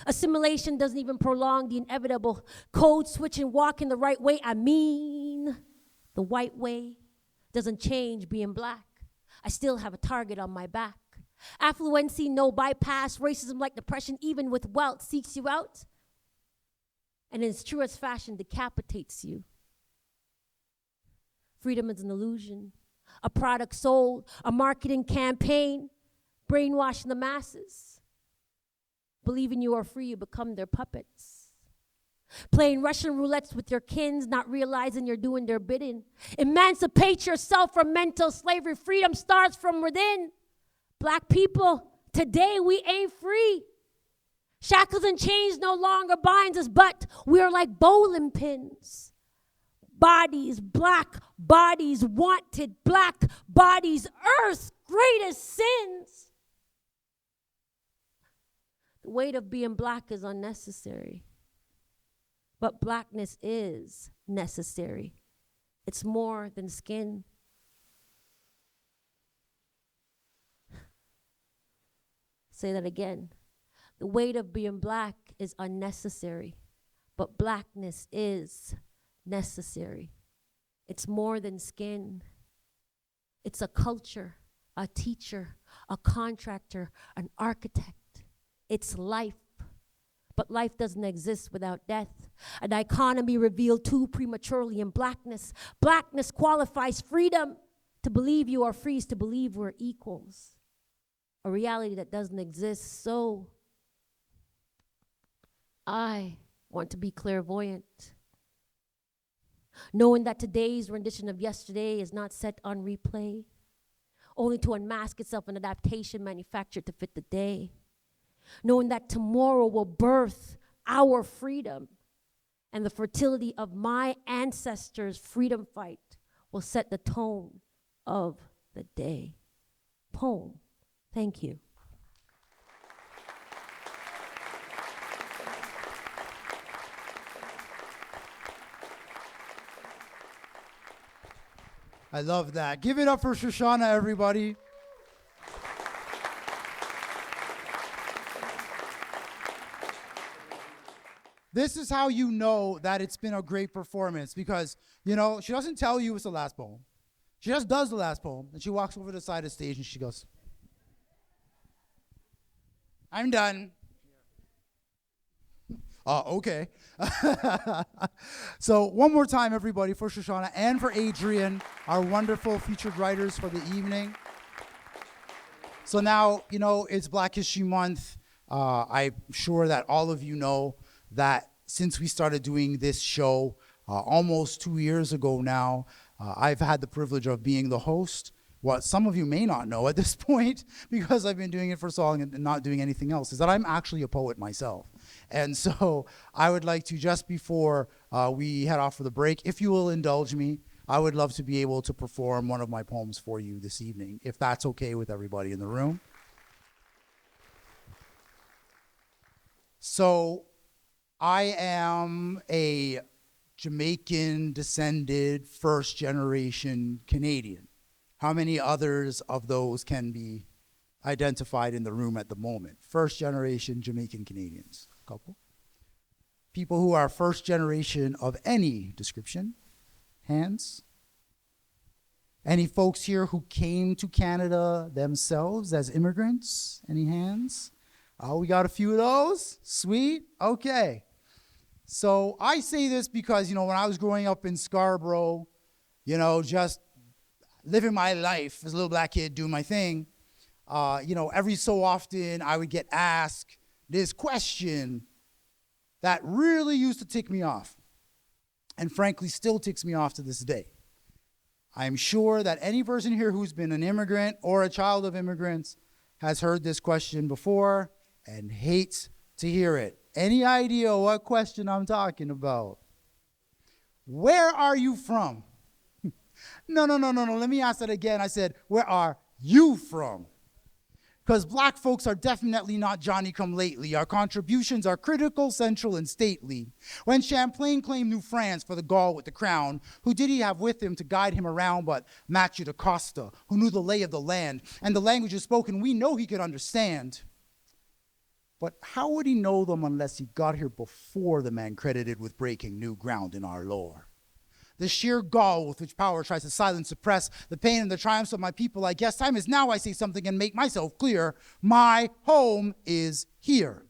Assimilation doesn't even prolong the inevitable. Code switching, walking the right way. I mean, the white way doesn't change being black. I still have a target on my back. Affluency, no bypass. Racism like depression, even with wealth, seeks you out. And in its truest fashion, decapitates you. Freedom is an illusion, a product sold, a marketing campaign, brainwashing the masses. Believing you are free, you become their puppets. Playing Russian roulettes with your kins, not realizing you're doing their bidding. Emancipate yourself from mental slavery. Freedom starts from within. Black people, today we ain't free. Shackles and chains no longer binds us, but we're like bowling pins. Bodies, black bodies, wanted black bodies, earth's greatest sins. The weight of being black is unnecessary, but blackness is necessary. It's more than skin. Say that again. The weight of being black is unnecessary, but blackness is necessary. It's more than skin. It's a culture, a teacher, a contractor, an architect. It's life, but life doesn't exist without death. A dichotomy revealed too prematurely in blackness. Blackness qualifies freedom. To believe you are free is to believe we're equals. A reality that doesn't exist. So I want to be clairvoyant, knowing that today's rendition of yesterday is not set on replay, only to unmask itself an adaptation manufactured to fit the day. Knowing that tomorrow will birth our freedom, and the fertility of my ancestors' freedom fight will set the tone of the day. Poem. Thank you. I love that. Give it up for Shushanna, everybody. This is how you know that it's been a great performance, because, you know, she doesn't tell you it's the last poem. She just does the last poem, and she walks over to the side of the stage and she goes, I'm done. Okay. So one more time, everybody, for Shushanna and for Adrian, our wonderful featured writers for the evening. So now, you know, it's Black History Month. I'm sure that all of you know that since we started doing this show almost 2 years ago now, I've had the privilege of being the host. What some of you may not know at this point, because I've been doing it for so long and not doing anything else, is that I'm actually a poet myself. And so I would like to, just before we head off for the break, if you will indulge me, I would love to be able to perform one of my poems for you this evening, if that's okay with everybody in the room. So I am a Jamaican-descended, first-generation Canadian. How many others of those can be identified in the room at the moment? First-generation Jamaican Canadians. A couple. People who are first-generation of any description. Hands. Any folks here who came to Canada themselves as immigrants? Any hands? Oh, we got a few of those. Sweet. Okay. So I say this because, when I was growing up in Scarborough, just living my life as a little black kid doing my thing, every so often I would get asked this question that really used to tick me off, and frankly still ticks me off to this day. I'm sure that any person here who's been an immigrant or a child of immigrants has heard this question before and hates to hear it. Any idea what question I'm talking about? Where are you from? No. Let me ask that again. I said, where are you from? Because black folks are definitely not Johnny-come-lately. Our contributions are critical, central, and stately. When Champlain claimed New France for the Gaul with the crown, who did he have with him to guide him around but Matthew da Costa, who knew the lay of the land, and the languages spoken we know he could understand. But how would he know them unless he got here before the man credited with breaking new ground in our lore? The sheer gall with which power tries to silence, suppress the pain and the triumphs of my people, I guess time is now I say something and make myself clear. My home is here.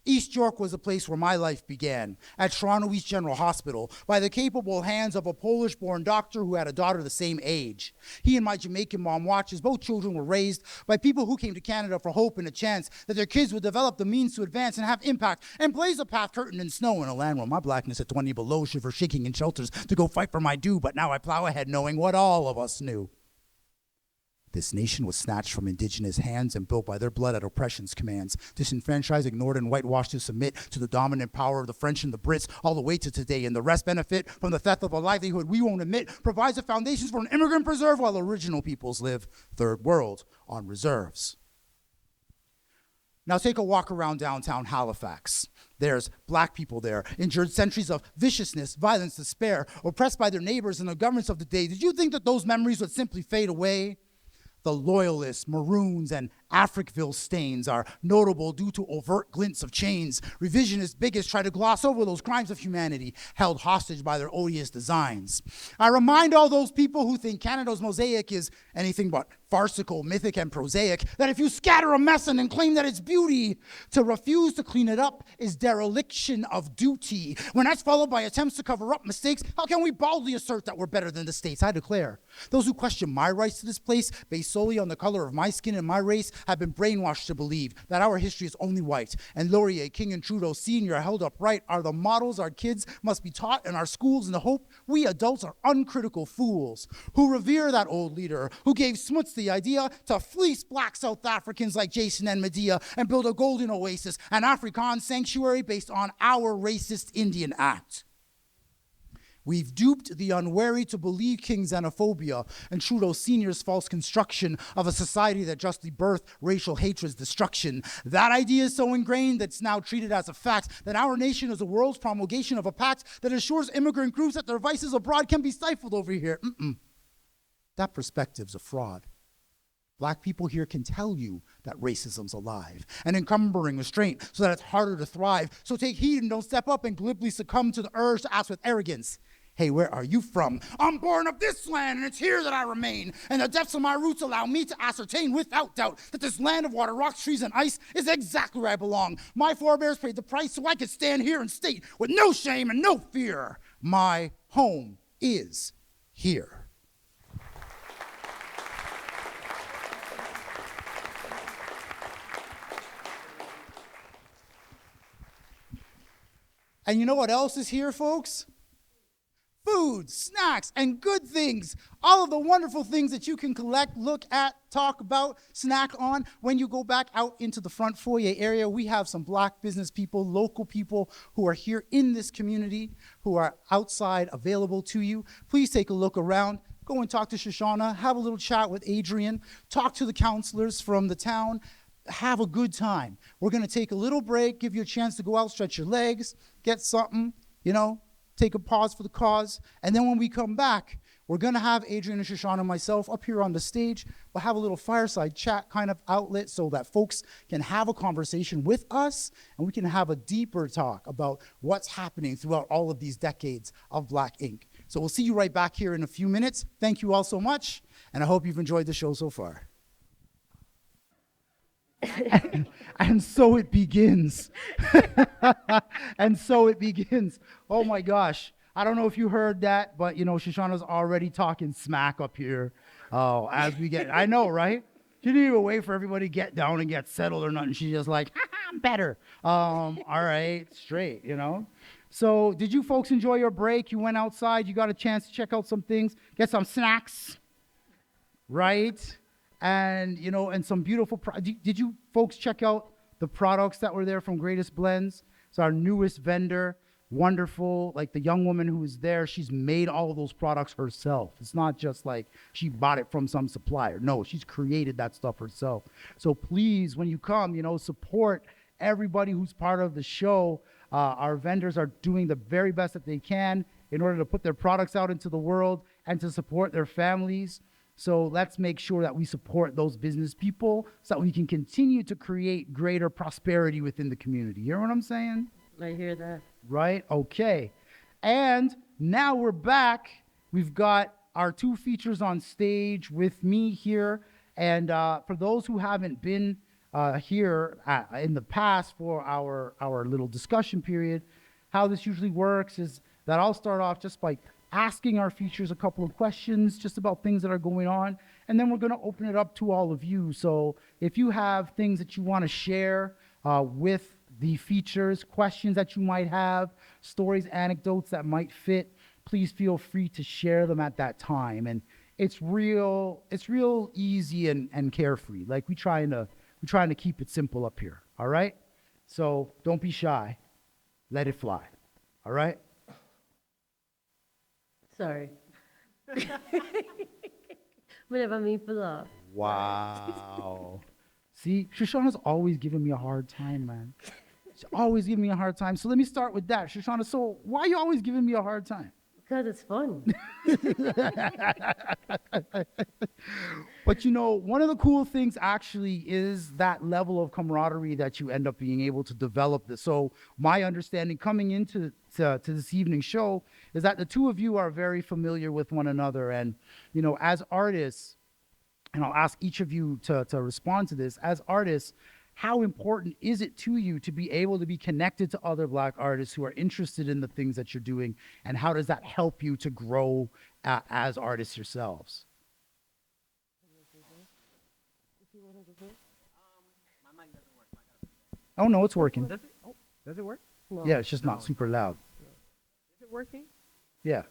East York was the place where my life began, at Toronto East General Hospital, by the capable hands of a Polish-born doctor who had a daughter the same age. He and my Jamaican mom watched as both children were raised by people who came to Canada for hope and a chance that their kids would develop the means to advance and have impact and blaze a path curtained in snow in a land where my blackness at 20 below shiver shaking in shelters to go fight for my due, but now I plow ahead knowing what all of us knew. This nation was snatched from indigenous hands and built by their blood at oppression's commands, disenfranchised, ignored, and whitewashed to submit to the dominant power of the French and the Brits all the way to today, and the rest benefit from the theft of a livelihood we won't admit, provides the foundations for an immigrant preserve while original peoples live third world on reserves. Now take a walk around downtown Halifax. There's black people there, endured centuries of viciousness, violence, despair, oppressed by their neighbors and the governments of the day. Did you think that those memories would simply fade away? The Loyalists, Maroons, and Africville stains are notable due to overt glints of chains. Revisionist bigots try to gloss over those crimes of humanity held hostage by their odious designs. I remind all those people who think Canada's mosaic is anything but farcical, mythic, and prosaic, that if you scatter a mess and then claim that it's beauty, to refuse to clean it up is dereliction of duty. When that's followed by attempts to cover up mistakes, how can we boldly assert that we're better than the states? I declare, those who question my rights to this place based solely on the color of my skin and my race have been brainwashed to believe that our history is only white, and Laurier, King, and Trudeau Sr. held upright are the models our kids must be taught in our schools in the hope we adults are uncritical fools who revere that old leader who gave Smuts the idea to fleece black South Africans like Jason and Medea and build a golden oasis, an African sanctuary based on our racist Indian Act. We've duped the unwary to believe King's xenophobia and Trudeau Sr.'s false construction of a society that justly birthed racial hatred's destruction. That idea is so ingrained that it's now treated as a fact that our nation is the world's promulgation of a pact that assures immigrant groups that their vices abroad can be stifled over here. That perspective's a fraud. Black people here can tell you that racism's alive and encumbering restraint so that it's harder to thrive. So take heed and don't step up and glibly succumb to the urge to ask with arrogance, hey, where are you from? I'm born of this land, and it's here that I remain. And the depths of my roots allow me to ascertain without doubt that this land of water, rocks, trees, and ice is exactly where I belong. My forebears paid the price so I could stand here and state with no shame and no fear, my home is here. And you know what else is here, folks? food, snacks, and good things. All of the wonderful things that you can collect, look at, talk about, snack on. When you go back out into the front foyer area, we have some Black business people, local people who are here in this community, who are outside available to you. Please take a look around. Go and talk to Shushanna, have a little chat with Adrian, talk to the counselors from the town, have a good time. We're gonna take a little break, give you a chance to go out, stretch your legs, get something, take a pause for the cause. And then when we come back, we're gonna have Adrian and Shushanna and myself up here on the stage. We'll have a little fireside chat kind of outlet so that folks can have a conversation with us and we can have a deeper talk about what's happening throughout all of these decades of Black ink. So we'll see you right back here in a few minutes. Thank you all so much, and I hope you've enjoyed the show so far. And so it begins. And so it begins. Oh my gosh. I don't know if you heard that, but Shushanna's already talking smack up here. Oh, as we get, I know, right? She didn't even wait for everybody to get down and get settled or nothing. She's just like, I'm better. All right, straight, So did you folks enjoy your break? You went outside, you got a chance to check out some things, get some snacks, right? And, and some beautiful, did you folks check out the products that were there from Greatest Blends? It's our newest vendor, wonderful. Like the young woman who was there, she's made all of those products herself. It's not just like she bought it from some supplier. No, she's created that stuff herself. So please, when you come, support everybody who's part of the show. Our vendors are doing the very best that they can in order to put their products out into the world and to support their families. So let's make sure that we support those business people so that we can continue to create greater prosperity within the community. You hear what I'm saying? I hear that. Right? Okay. And now we're back. We've got our two features on stage with me here. And for those who haven't been here in the past for our little discussion period, how this usually works is that I'll start off just by asking our features a couple of questions just about things that are going on, and then we're going to open it up to all of you. So if you have things that you want to share with the features, questions that you might have, stories, anecdotes that might fit, please feel free to share them at that time. And it's real easy and carefree. Like we're trying to keep it simple up here. All right? So don't be shy. Let it fly. All right? Sorry. Whatever I mean for love. Wow. See, Shushanna's always giving me a hard time, man. She's always giving me a hard time. So let me start with that. Shushanna, so why are you always giving me a hard time? Because it's fun. But one of the cool things actually is that level of camaraderie that you end up being able to develop. So my understanding coming into to this evening's show is that the two of you are very familiar with one another. And, as artists, and I'll ask each of you to respond to this, as artists, how important is it to you to be able to be connected to other Black artists who are interested in the things that you're doing, and how does that help you to grow as artists yourselves? Oh, no, it's working. Does it? Oh, does it work? No. Yeah, it's just not super loud. Is it working? Yeah.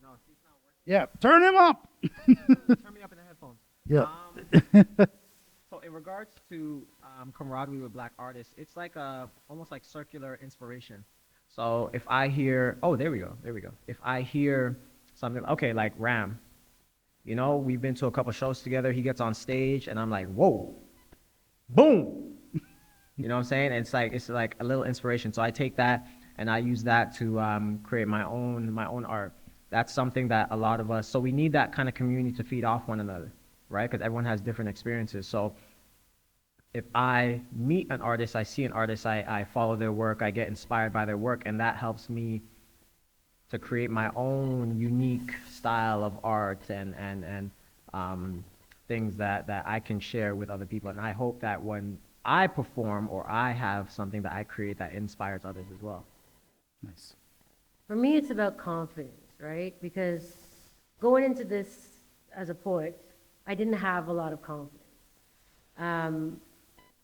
No, he's not working. Yeah, turn him up. Turn me up in the headphones. Yeah. So in regards to camaraderie with Black artists, it's like almost like circular inspiration. So if I hear, oh, there we go. If I hear something, okay, like Ram, we've been to a couple shows together. He gets on stage, and I'm like, whoa, boom. You know what I'm saying? It's like a little inspiration. So I take that and I use that to create my own art. That's something that a lot of us. So we need that kind of community to feed off one another, right? Because everyone has different experiences. So if I meet an artist, I see an artist, I follow their work, I get inspired by their work, and that helps me to create my own unique style of art and things that I can share with other people. And I hope that when I perform or I have something that I create that inspires others as well. Nice. For me, it's about confidence, right? Because going into this as a poet, I didn't have a lot of confidence.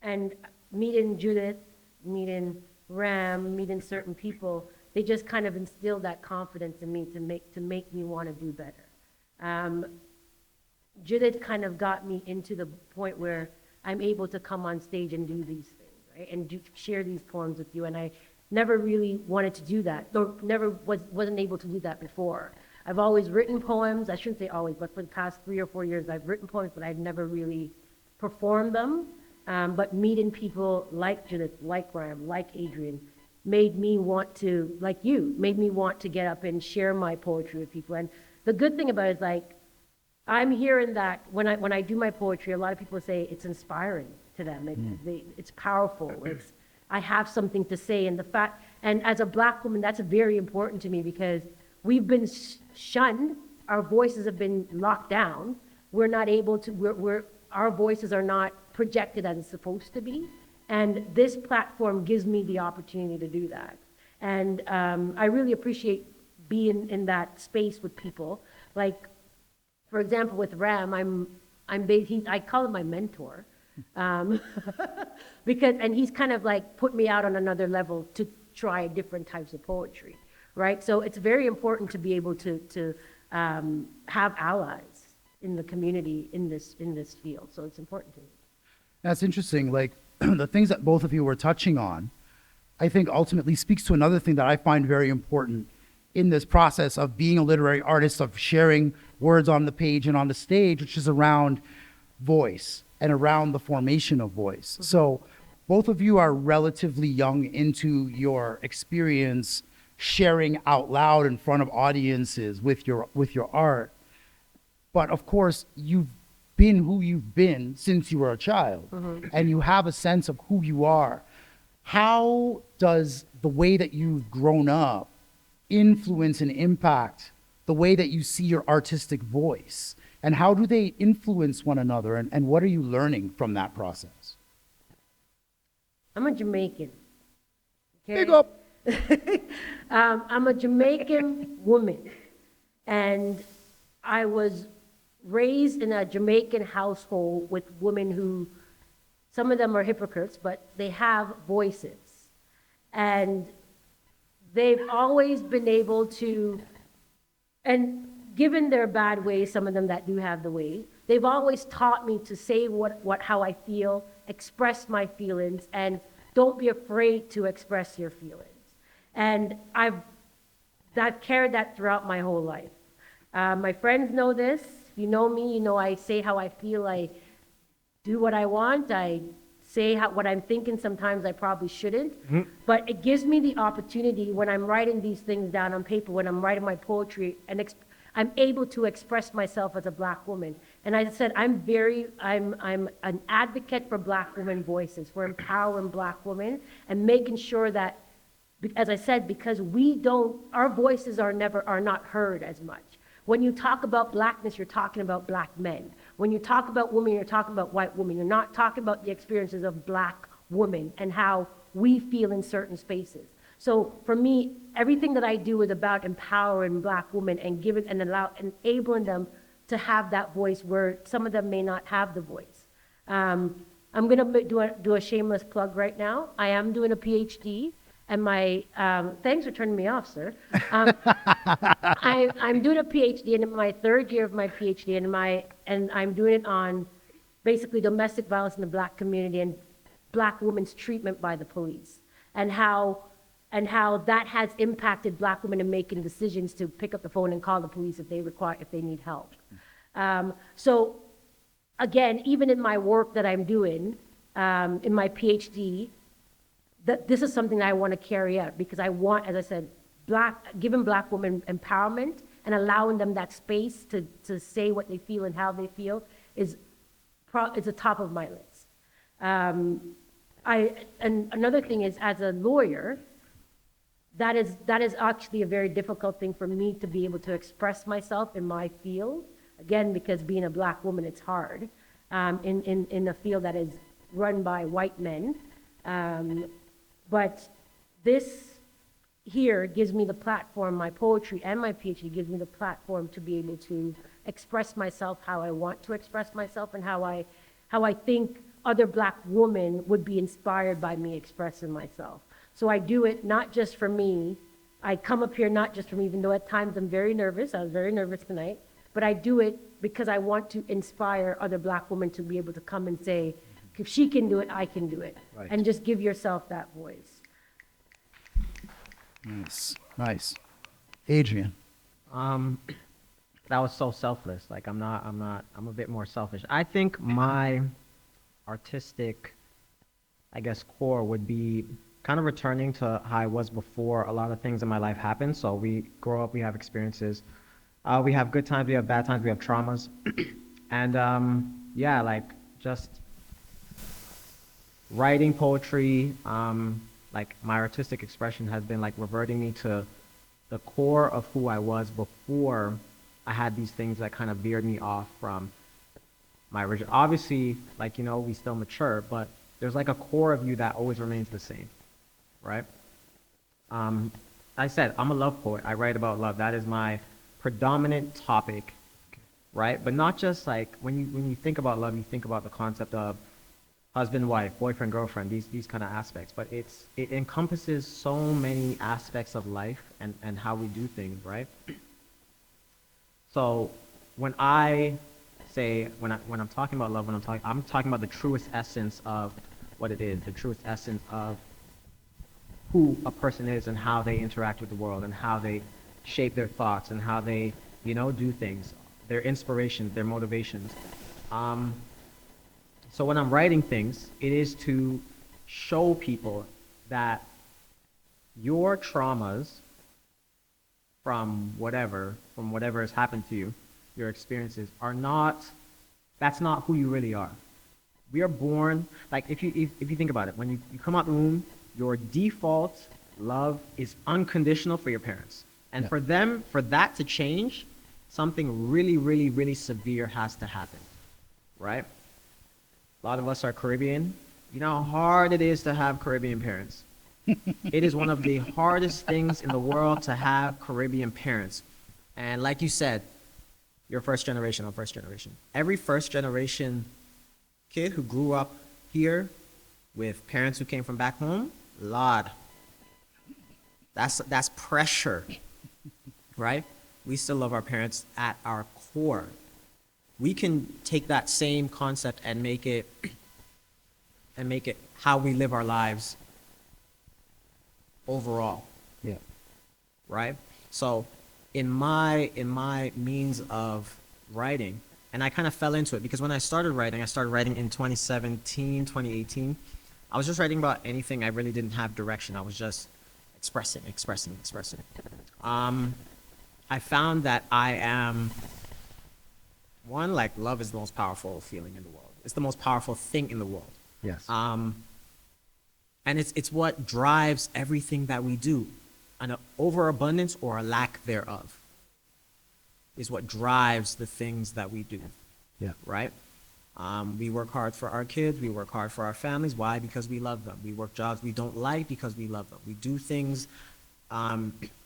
And meeting Judith, meeting Ram, meeting certain people, they just kind of instilled that confidence in me to make me want to do better. Judith kind of got me into the point where I'm able to come on stage and do these things, right? And share these poems with you. And I never really wanted to do that, or never wasn't able to do that before. I've always written poems. I shouldn't say always, but for the past 3 or 4 years, I've written poems, but I've never really performed them. But meeting people like Judith, like Ram, like Adrian, made me want to, like you, made me want to get up and share my poetry with people. And the good thing about it is, like, I'm hearing that when I do my poetry, a lot of people say it's inspiring to them. It's powerful. I have something to say, and as a Black woman, that's very important to me because we've been shunned. Our voices have been locked down. We're not able to. Our voices are not projected as it's supposed to be, and this platform gives me the opportunity to do that. And I really appreciate being in that space with people. Like, for example, with Ram, I call him my mentor, and he's kind of like put me out on another level to try different types of poetry, right? So it's very important to be able to have allies in the community in this field. So it's important to me. That's interesting. Like the things that both of you were touching on, I think ultimately speaks to another thing that I find very important in this process of being a literary artist, of sharing words on the page and on the stage, which is around voice and around the formation of voice. Mm-hmm. So both of you are relatively young into your experience sharing out loud in front of audiences with your art. But of course, you've been who you've been since you were a child, mm-hmm. and you have a sense of who you are. How does the way that you've grown up influence and impact the way that you see your artistic voice? And how do they influence one another? And what are you learning from that process? I'm a Jamaican. Okay? Big up. I'm a Jamaican woman. And I was raised in a Jamaican household with women who, some of them are hypocrites, but they have voices. And they've always been able to, and given their bad ways, some of them that do have the way, they've always taught me to say how I feel, express my feelings, and don't be afraid to express your feelings. And I've carried that throughout my whole life. My friends know this. You know me, you know I say how I feel, I do what I want, I say what I'm thinking. Sometimes I probably shouldn't, but it gives me the opportunity when I'm writing these things down on paper, when I'm writing my poetry, and I'm able to express myself as a Black woman. And I said, I'm an advocate for Black women voices, for empowering Black women, and making sure that, as I said, because our voices are not heard as much. When you talk about Blackness, you're talking about Black men. When you talk about women, you're talking about white women. You're not talking about the experiences of Black women and how we feel in certain spaces. So for me, everything that I do is about empowering Black women and enabling them to have that voice where some of them may not have the voice. I'm going to do a shameless plug right now. I am doing a PhD. And thanks for turning me off, sir. I'm doing a PhD, and in my third year of my PhD, and I'm doing it on basically domestic violence in the Black community and Black women's treatment by the police, and how that has impacted Black women in making decisions to pick up the phone and call the police if they need help. So again, even in my work that I'm doing, in my PhD, this is something that I want to carry out because I want, as I said, giving Black women empowerment and allowing them that space to say what they feel and how they feel is the top of my list. And another thing is, as a lawyer, that is actually a very difficult thing for me to be able to express myself in my field. Again, because being a Black woman, it's hard in a field that is run by white men. But this here gives me the platform, my poetry and my PhD gives me the platform to be able to express myself how I want to express myself and how I think other Black women would be inspired by me expressing myself. So I do it not just for me, I come up here not just from, even though at times I'm very nervous, I was very nervous tonight, but I do it because I want to inspire other Black women to be able to come and say, if she can do it, I can do it. Right. And just give yourself that voice. Nice, nice. Adrian. That was so selfless. Like I'm a bit more selfish. I think my artistic, I guess, core would be kind of returning to how I was before a lot of things in my life happened. So we grow up, we have experiences, we have good times, we have bad times, we have traumas. And yeah, like just writing poetry, like my artistic expression has been like reverting me to the core of who I was before I had these things that kind of veered me off from my original. Obviously, like, you know, we still mature, but there's like a core of you that always remains the same, right? I said, I'm a love poet. I write about love. That is my predominant topic, right? But not just like, when you think about love, you think about the concept of husband, wife, boyfriend, girlfriend, these kind of aspects. But it encompasses so many aspects of life and how we do things, right? So when I say, when I'm talking about love, I'm talking about the truest essence of what it is, the truest essence of who a person is and how they interact with the world and how they shape their thoughts and how they, you know, do things, their inspirations, their motivations. So when I'm writing things, it is to show people that your traumas from whatever has happened to you, your experiences that's not who you really are. We are born, like if you think about it, when you come out the womb, your default love is unconditional for your parents. And for that to change, something really, really, really severe has to happen, right? A lot of us are Caribbean. You know how hard it is to have Caribbean parents. It is one of the hardest things in the world to have Caribbean parents. And like you said, you're first generation, I'm first generation. Every first generation kid who grew up here with parents who came from back home, Lord, that's pressure, right? We still love our parents at our core. We can take that same concept and make it how we live our lives overall. Yeah. Right? So in my means of writing, and I kind of fell into it because when I started writing in 2017, 2018. I was just writing about anything. I really didn't have direction. I was just expressing. I found that I am one, like love is the most powerful feeling in the world. It's the most powerful thing in the world. Yes. And it's what drives everything that we do. An overabundance or a lack thereof is what drives the things that we do. Yeah. Right? We work hard for our kids. We work hard for our families. Why? Because we love them. We work jobs we don't like because we love them. We do things,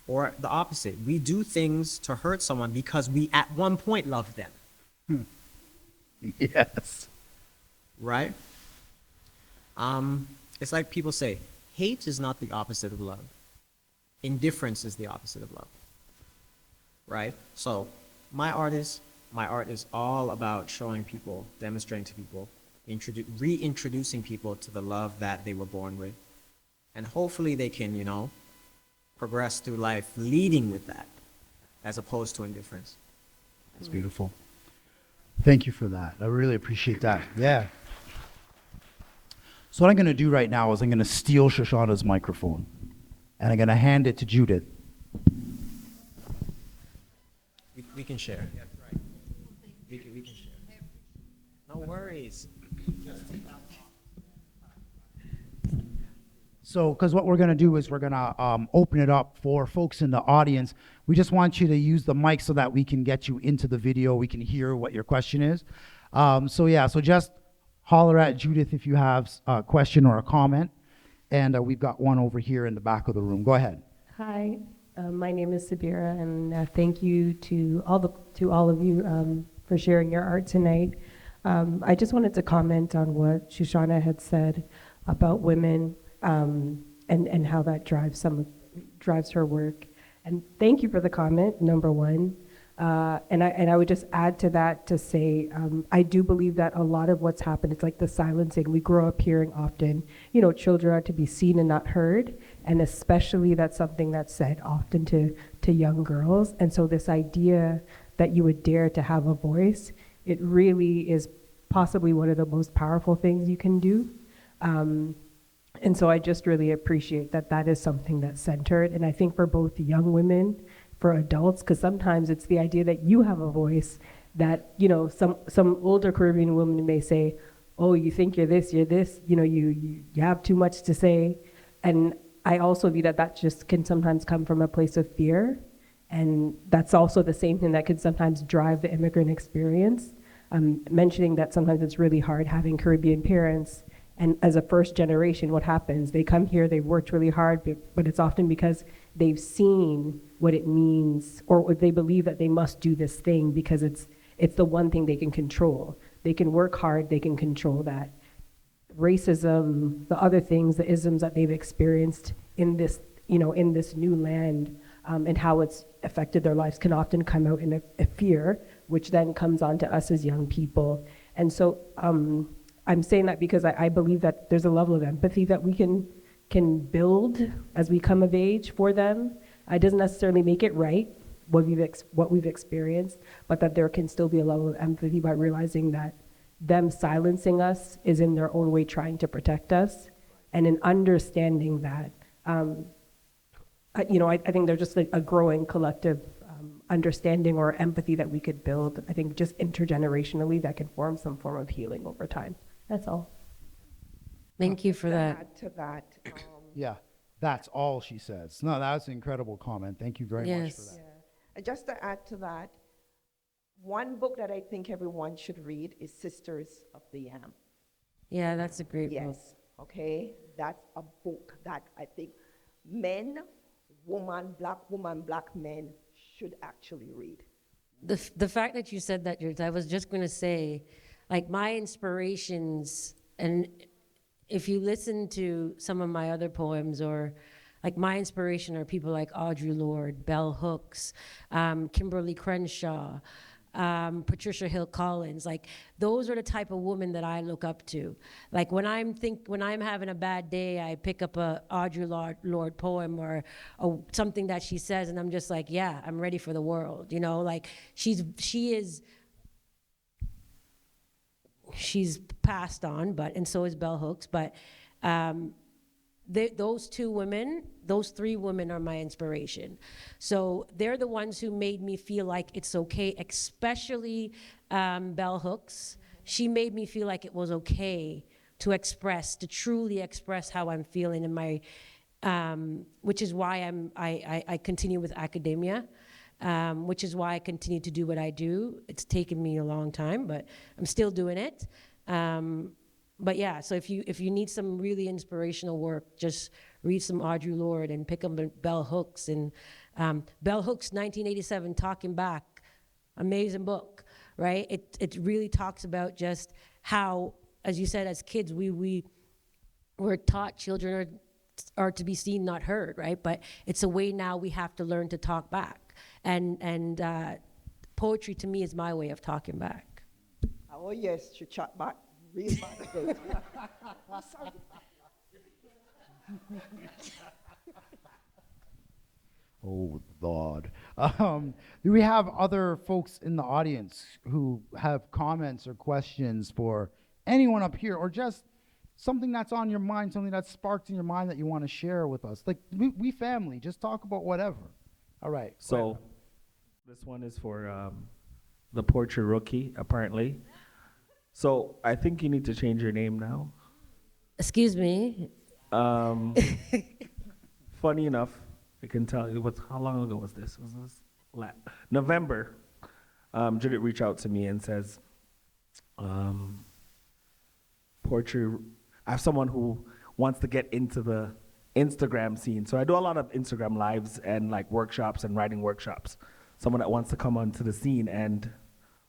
or the opposite. We do things to hurt someone because we at one point loved them. Yes. Right? It's like people say, hate is not the opposite of love. Indifference is the opposite of love. Right? So my art is all about showing people, demonstrating to people, reintroducing people to the love that they were born with. And hopefully they can, you know, progress through life leading with that as opposed to indifference. That's beautiful. Thank you for that. I really appreciate that. Yeah. So what I'm going to do right now is I'm going to steal Shushanna's microphone and I'm going to hand it to Judith. We can share. Yeah, right. We can share. No worries. So, because what we're going to do is we're going to open it up for folks in the audience. We just want you to use the mic so that we can get you into the video. We can hear what your question is. So just holler at Judith if you have a question or a comment. And we've got one over here in the back of the room. Go ahead. Hi, my name is Sabira, and thank you to all of you for sharing your art tonight. I just wanted to comment on what Shushanna had said about women and how that drives drives her work. And thank you for the comment, number one. And I would just add to that to say, I do believe that a lot of what's happened, it's like the silencing. We grow up hearing often, children are to be seen and not heard. And especially that's something that's said often to young girls. And so this idea that you would dare to have a voice, it really is possibly one of the most powerful things you can do. And so I just really appreciate that that is something that's centered. And I think for both young women, for adults, because sometimes it's the idea that you have a voice that, some older Caribbean women may say, oh, you think you're this, you have too much to say. And I also view that just can sometimes come from a place of fear. And that's also the same thing that can sometimes drive the immigrant experience. Mentioning that sometimes it's really hard having Caribbean parents. And as a first generation, what happens? They come here, they've worked really hard, but it's often because they've seen what it means, or they believe that they must do this thing because it's the one thing they can control. They can work hard, they can control that. Racism, the other things, the isms that they've experienced in this, in this new land, and how it's affected their lives can often come out in a fear, which then comes on to us as young people. And so I'm saying that because I believe that there's a level of empathy that we can build as we come of age for them. It doesn't necessarily make it right, what we've experienced, but that there can still be a level of empathy by realizing that them silencing us is in their own way trying to protect us. And in understanding that, I think there's just a growing collective understanding or empathy that we could build, I think just intergenerationally, that can form some form of healing over time. That's all. Thank you for that. Add to that. Yeah, that's all she says. No, that's an incredible comment. Thank you very much for that. Yeah. And just to add to that, one book that I think everyone should read is Sisters of the Yam. Yeah, that's a great book. Yes, okay? That's a book that I think men, black men should actually read. The fact that you said that, I was just going to say, like, my inspirations, and if you listen to some of my other poems, or like my inspiration are people like Audre Lorde, Bell Hooks, Kimberly Crenshaw, Patricia Hill Collins. Like, those are the type of women that I look up to. Like, when I'm having a bad day, I pick up a Audre Lorde poem or something that she says, and I'm just like, yeah, I'm ready for the world. Like, she's passed on, and so is Bell Hooks, but those three women are my inspiration. So they're the ones who made me feel like it's okay, especially Bell Hooks. She made me feel like it was okay to truly express how I'm feeling in my, which is why I continue with academia, which is why I continue to do what I do. It's taken me a long time, but I'm still doing it. But yeah, so if you need some really inspirational work, just read some Audre Lorde and pick up Bell Hooks. And Bell Hooks, 1987, Talking Back, amazing book, right? It really talks about just how, as you said, as kids, we're taught children are to be seen, not heard, right? But it's a way now we have to learn to talk back. And poetry to me is my way of talking back. Oh yes, to chat back. Real bad. Sorry. Oh, Lord. Do we have other folks in the audience who have comments or questions for anyone up here, or just something that's on your mind, something that's sparked in your mind that you want to share with us? Like, we family, just talk about whatever. All right. So this one is for the Poetry Rookie, apparently. So I think you need to change your name now. Excuse me. Funny enough, I can tell you how long ago was this? Was this November? Judith reached out to me and says, poetry. I have someone who wants to get into the Instagram scene. So I do a lot of Instagram lives and like workshops and writing workshops. Someone that wants to come onto the scene, and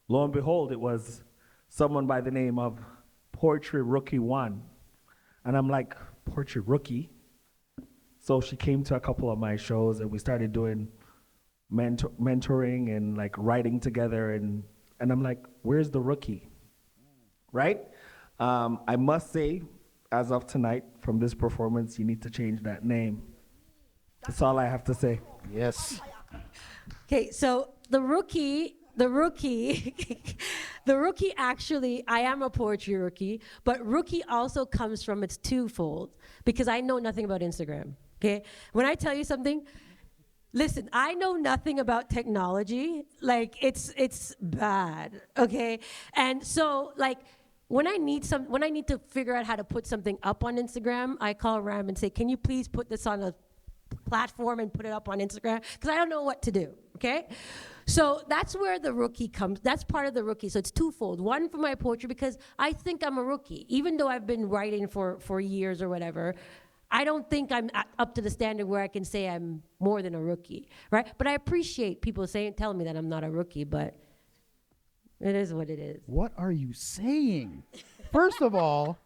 lo and behold, it was someone by the name of Poetry Rookie 1. And I'm like, Poetry Rookie? So she came to a couple of my shows, and we started doing mentoring and like writing together. And I'm like, where's the rookie? Right? I must say, as of tonight, from this performance, you need to change that name. That's all I have to say. Yes. Okay, so the rookie, the rookie actually, I am a poetry rookie, but rookie also comes from its twofold, because I know nothing about Instagram, okay? When I tell you something, listen, I know nothing about technology, like it's bad, okay? And so like, when I need to figure out how to put something up on Instagram, I call Ram and say, can you please put this on a platform and put it up on Instagram? Because I don't know what to do, okay? So that's where the rookie comes. That's part of the rookie. So it's twofold. One, for my poetry, because I think I'm a rookie. Even though I've been writing for years or whatever, I don't think I'm up to the standard where I can say I'm more than a rookie, right? But I appreciate people telling me that I'm not a rookie, but it is what it is. What are you saying? First of all,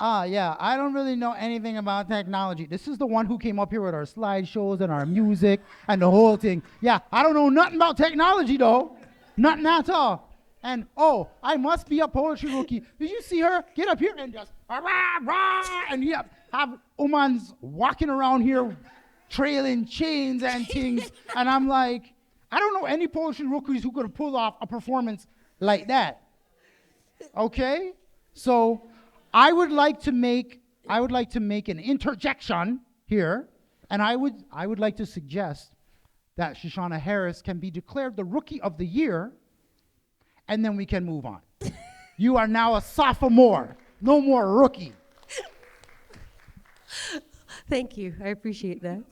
yeah, I don't really know anything about technology. This is the one who came up here with our slideshows and our music and the whole thing. Yeah, I don't know nothing about technology though. Nothing at all. And I must be a poetry rookie. Did you see her get up here and just rah, rah, and have umans walking around here trailing chains and things. And I'm like, I don't know any poetry rookies who could pull off a performance like that. Okay? So I would like to make an interjection here, and I would like to suggest that Shushanna Harris can be declared the Rookie of the Year, and then we can move on. You are now a sophomore, no more rookie. Thank you. I appreciate that.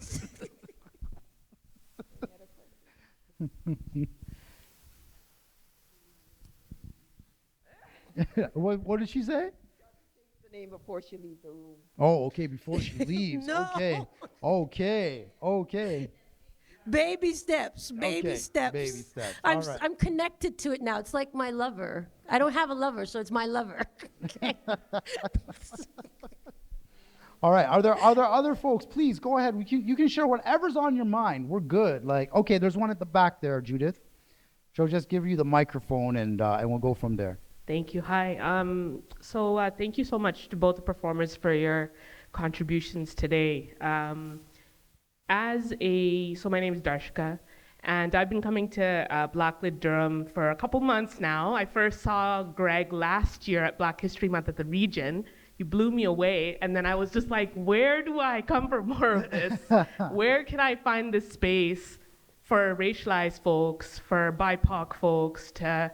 What did she say? The name before she leaves the room. Oh, okay, before she leaves. No. Okay. Baby steps. Baby steps. All right. I'm connected to it now. It's like my lover. I don't have a lover, so it's my lover. All right. Are there other folks? Please go ahead. You can share whatever's on your mind. We're good. Like, okay, there's one at the back there, Judith. She'll just give you the microphone, and we'll go from there. Thank you. Hi. Thank you so much to both the performers for your contributions today. My name is Darshika, and I've been coming to BlackLit Durham for a couple months now. I first saw Greg last year at Black History Month at the Region. You blew me away, and then I was just like, where do I come for more of this? Where can I find this space for racialized folks, for BIPOC folks to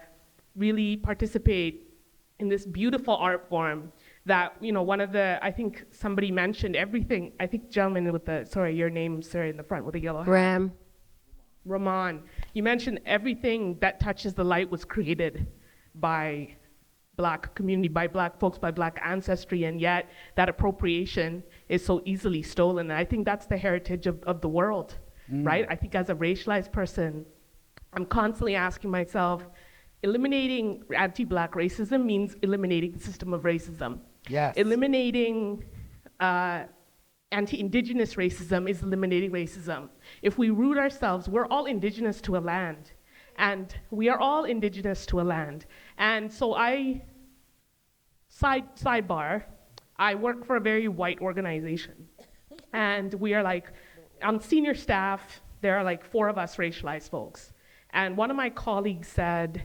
really participate in this beautiful art form that, I think somebody mentioned everything. I think gentleman with your name, sir, in the front with the yellow hat. Ramon. You mentioned everything that touches the light was created by Black community, by Black folks, by Black ancestry, and yet that appropriation is so easily stolen. And I think that's the heritage of the world, right? I think as a racialized person, I'm constantly asking myself, eliminating anti-Black racism means eliminating the system of racism. Yes. Eliminating anti-Indigenous racism is eliminating racism. If we root ourselves, we're all Indigenous to a land. And we are all Indigenous to a land. And so sidebar, I work for a very white organization. And we are like, on senior staff, there are like 4 of us racialized folks. And one of my colleagues said,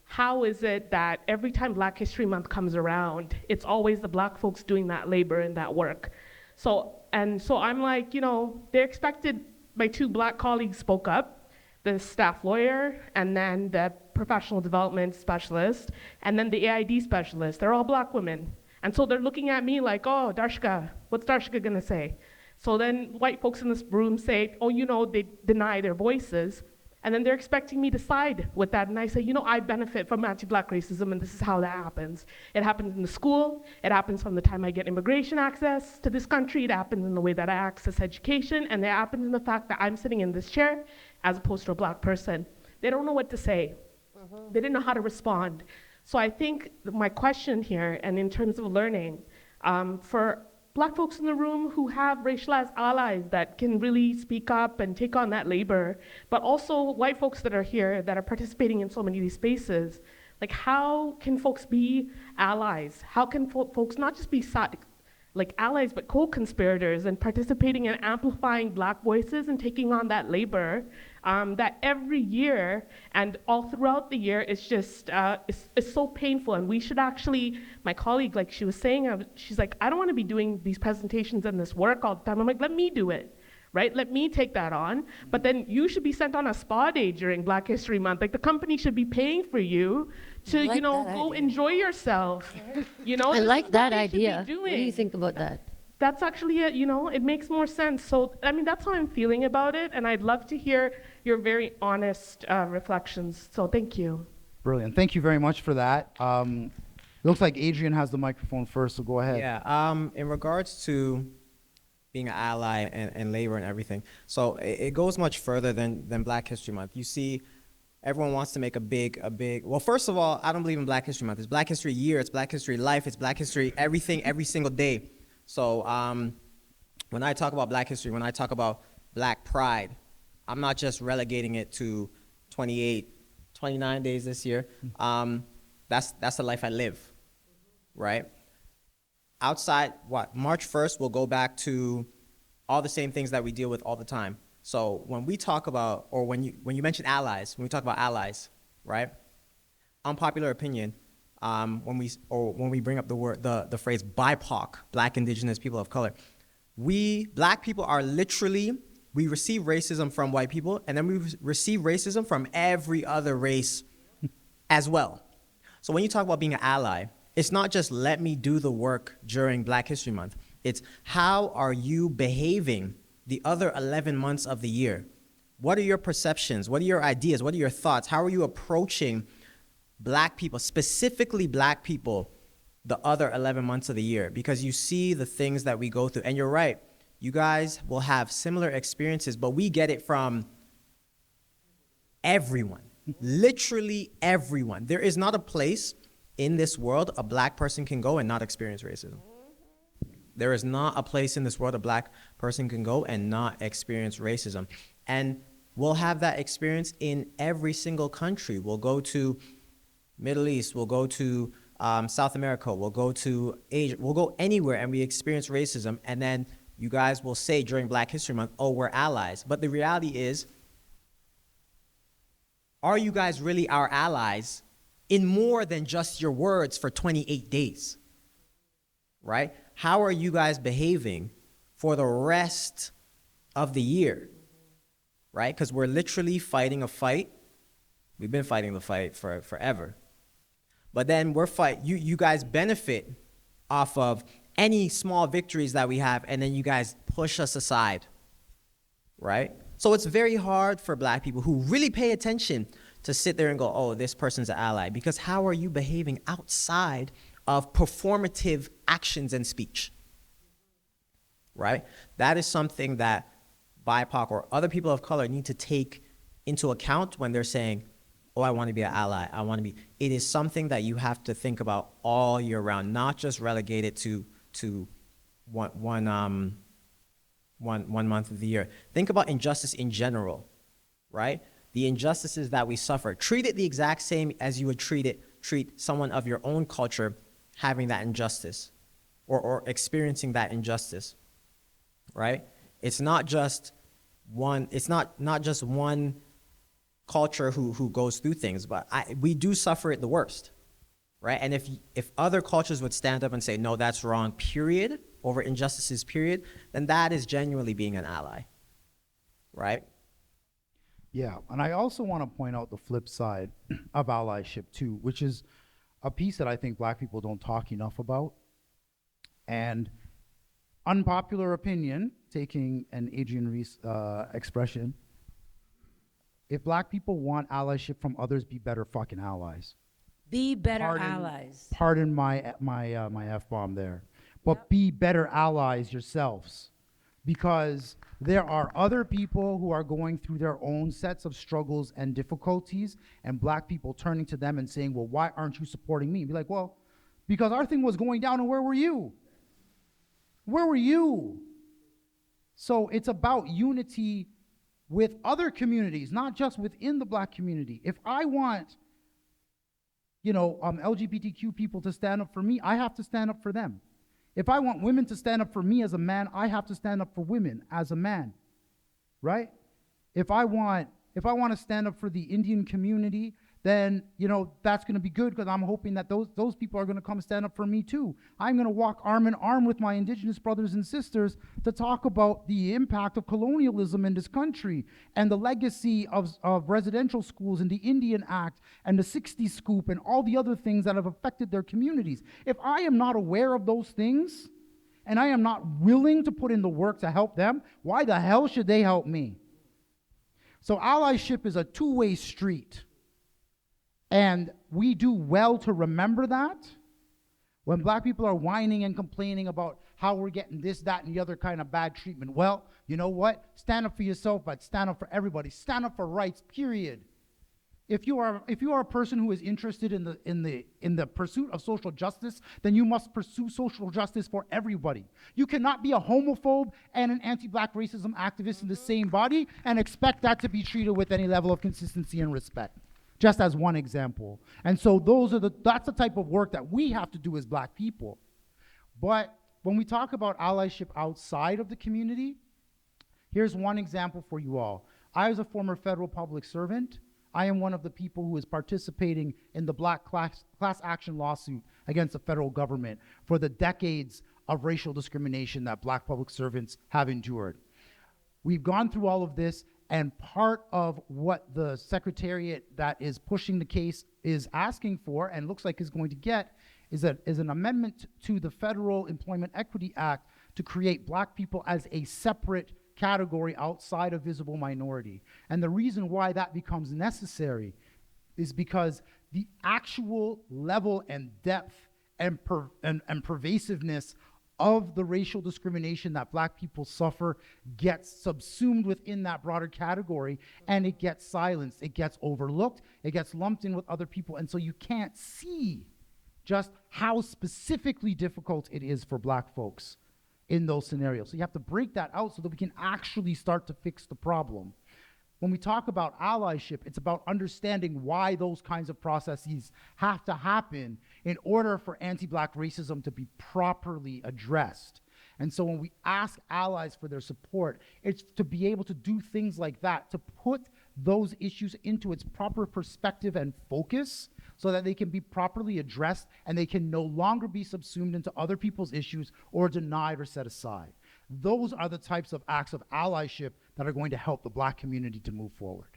how is it that every time Black History Month comes around, it's always the Black folks doing that labor and that work? So I'm like, they're expected, my 2 Black colleagues spoke up, the staff lawyer, and then the professional development specialist, and then the AID specialist. They're all Black women. And so they're looking at me like, oh, Darshika, what's Darshika gonna say? So then white folks in this room say, oh, they deny their voices. And then they're expecting me to side with that. And I say, I benefit from anti-Black racism, and this is how that happens. It happens in the school. It happens from the time I get immigration access to this country. It happens in the way that I access education. And it happens in the fact that I'm sitting in this chair as opposed to a Black person. They don't know what to say. They didn't know how to respond. So I think my question here, and in terms of learning, for Black folks in the room who have racialized allies that can really speak up and take on that labor, but also white folks that are here that are participating in so many of these spaces. Like, how can folks be allies? How can folks not just be like allies, but co-conspirators and participating and amplifying Black voices and taking on that labor that every year and all throughout the year is just, it's so painful. And we should actually, my colleague, like she was saying, she's like, I don't want to be doing these presentations and this work all the time. I'm like, let me do it. Right? Let me take that on. But then you should be sent on a spa day during Black History Month. Like, the company should be paying for you to, like go idea. enjoy yourself. I like that they should be idea. What do you doing. think about that? That's actually it, it makes more sense. So, I mean, that's how I'm feeling about it. And I'd love to hear your very honest reflections. So thank you. Brilliant. Thank you very much for that. It looks like Adrian has the microphone first, so go ahead. Yeah, in regards to being an ally and labor and everything, so it goes much further than Black History Month. You see, everyone wants to make a big, well, first of all, I don't believe in Black History Month. It's Black History Year, it's Black History Life, it's Black History everything, every single day. So when I talk about Black history, when I talk about Black pride, I'm not just relegating it to 28, 29 days this year. That's the life I live, right? Outside, March 1st, we'll go back to all the same things that we deal with all the time. So when we talk about, or when you mention allies, when we talk about allies, right? Unpopular opinion, when we bring up the phrase BIPOC, Black, Indigenous, People of Color, we Black people are literally, we receive racism from white people, and then we receive racism from every other race as well. So when you talk about being an ally, it's not just let me do the work during Black History Month. It's how are you behaving the other 11 months of the year? What are your perceptions? What are your ideas? What are your thoughts? How are you approaching Black people, specifically Black people, the other 11 months of the year? Because you see the things that we go through. And you're right, you guys will have similar experiences, but we get it from everyone, literally everyone. There is not a place in this world a Black person can go and not experience racism. There is not a place in this world a Black person can go and not experience racism. And we'll have that experience in every single country. We'll go to Middle East, we'll go to South America, we'll go to Asia, we'll go anywhere and we experience racism, and then you guys will say during Black History Month, oh, we're allies. But the reality is, are you guys really our allies in more than just your words for 28 days, right? How are you guys behaving for the rest of the year, right? Because we're literally fighting a fight. We've been fighting the fight for forever. But then you guys benefit off of any small victories that we have, and then you guys push us aside, right? So it's very hard for Black people who really pay attention to sit there and go, oh, this person's an ally, because how are you behaving outside of performative actions and speech, right? That is something that BIPOC or other people of color need to take into account when they're saying, oh, I want to be an ally, I want to be. It is something that you have to think about all year round, not just relegate it to one month of the year. Think about injustice in general, right? The injustices that we suffer. Treat it the exact same as you would treat someone of your own culture having that injustice or experiencing that injustice, right? It's not just one culture who goes through things, but we do suffer it the worst, right? And if other cultures would stand up and say, no, that's wrong, period, over injustices, period, then that is genuinely being an ally, right? Yeah, and I also want to point out the flip side of allyship too, which is a piece that I think Black people don't talk enough about. And unpopular opinion, taking an Adrian Reece expression, if Black people want allyship from others, be better fucking allies. Be better allies. Pardon my F-bomb there. But be better allies yourselves. Because there are other people who are going through their own sets of struggles and difficulties, and Black people turning to them and saying, well, why aren't you supporting me? Be like, well, because our thing was going down, and where were you? Where were you? So it's about unity with other communities, not just within the Black community. If I want, LGBTQ people to stand up for me, I have to stand up for them. If I want women to stand up for me as a man, I have to stand up for women as a man, right? If I want to stand up for the Indian community, then that's going to be good, because I'm hoping that those people are going to come stand up for me too. I'm going to walk arm in arm with my Indigenous brothers and sisters to talk about the impact of colonialism in this country and the legacy of residential schools and the Indian Act and the 60s scoop and all the other things that have affected their communities. If I am not aware of those things and I am not willing to put in the work to help them, why the hell should they help me? So allyship is a two-way street. And we do well to remember that. When Black people are whining and complaining about how we're getting this, that, and the other kind of bad treatment, well, you know what? Stand up for yourself, but stand up for everybody. Stand up for rights, period. If you are a person who is interested in the pursuit of social justice, then you must pursue social justice for everybody. You cannot be a homophobe and an anti-Black racism activist in the same body and expect that to be treated with any level of consistency and respect. Just as one example. And so that's the type of work that we have to do as Black people. But when we talk about allyship outside of the community, here's one example for you all. I was a former federal public servant. I am one of the people who is participating in the Black class action lawsuit against the federal government for the decades of racial discrimination that Black public servants have endured. We've gone through all of this, and part of what the secretariat that is pushing the case is asking for, and looks like is going to get, is an amendment to the Federal Employment Equity Act to create Black people as a separate category outside of visible minority. And the reason why that becomes necessary is because the actual level and depth and pervasiveness of the racial discrimination that Black people suffer gets subsumed within that broader category, and it gets silenced, it gets overlooked, it gets lumped in with other people, and so you can't see just how specifically difficult it is for Black folks in those scenarios. So you have to break that out so that we can actually start to fix the problem. When we talk about allyship, it's about understanding why those kinds of processes have to happen in order for anti-Black racism to be properly addressed. And so when we ask allies for their support, it's to be able to do things like that, to put those issues into its proper perspective and focus so that they can be properly addressed and they can no longer be subsumed into other people's issues or denied or set aside. Those are the types of acts of allyship that are going to help the Black community to move forward.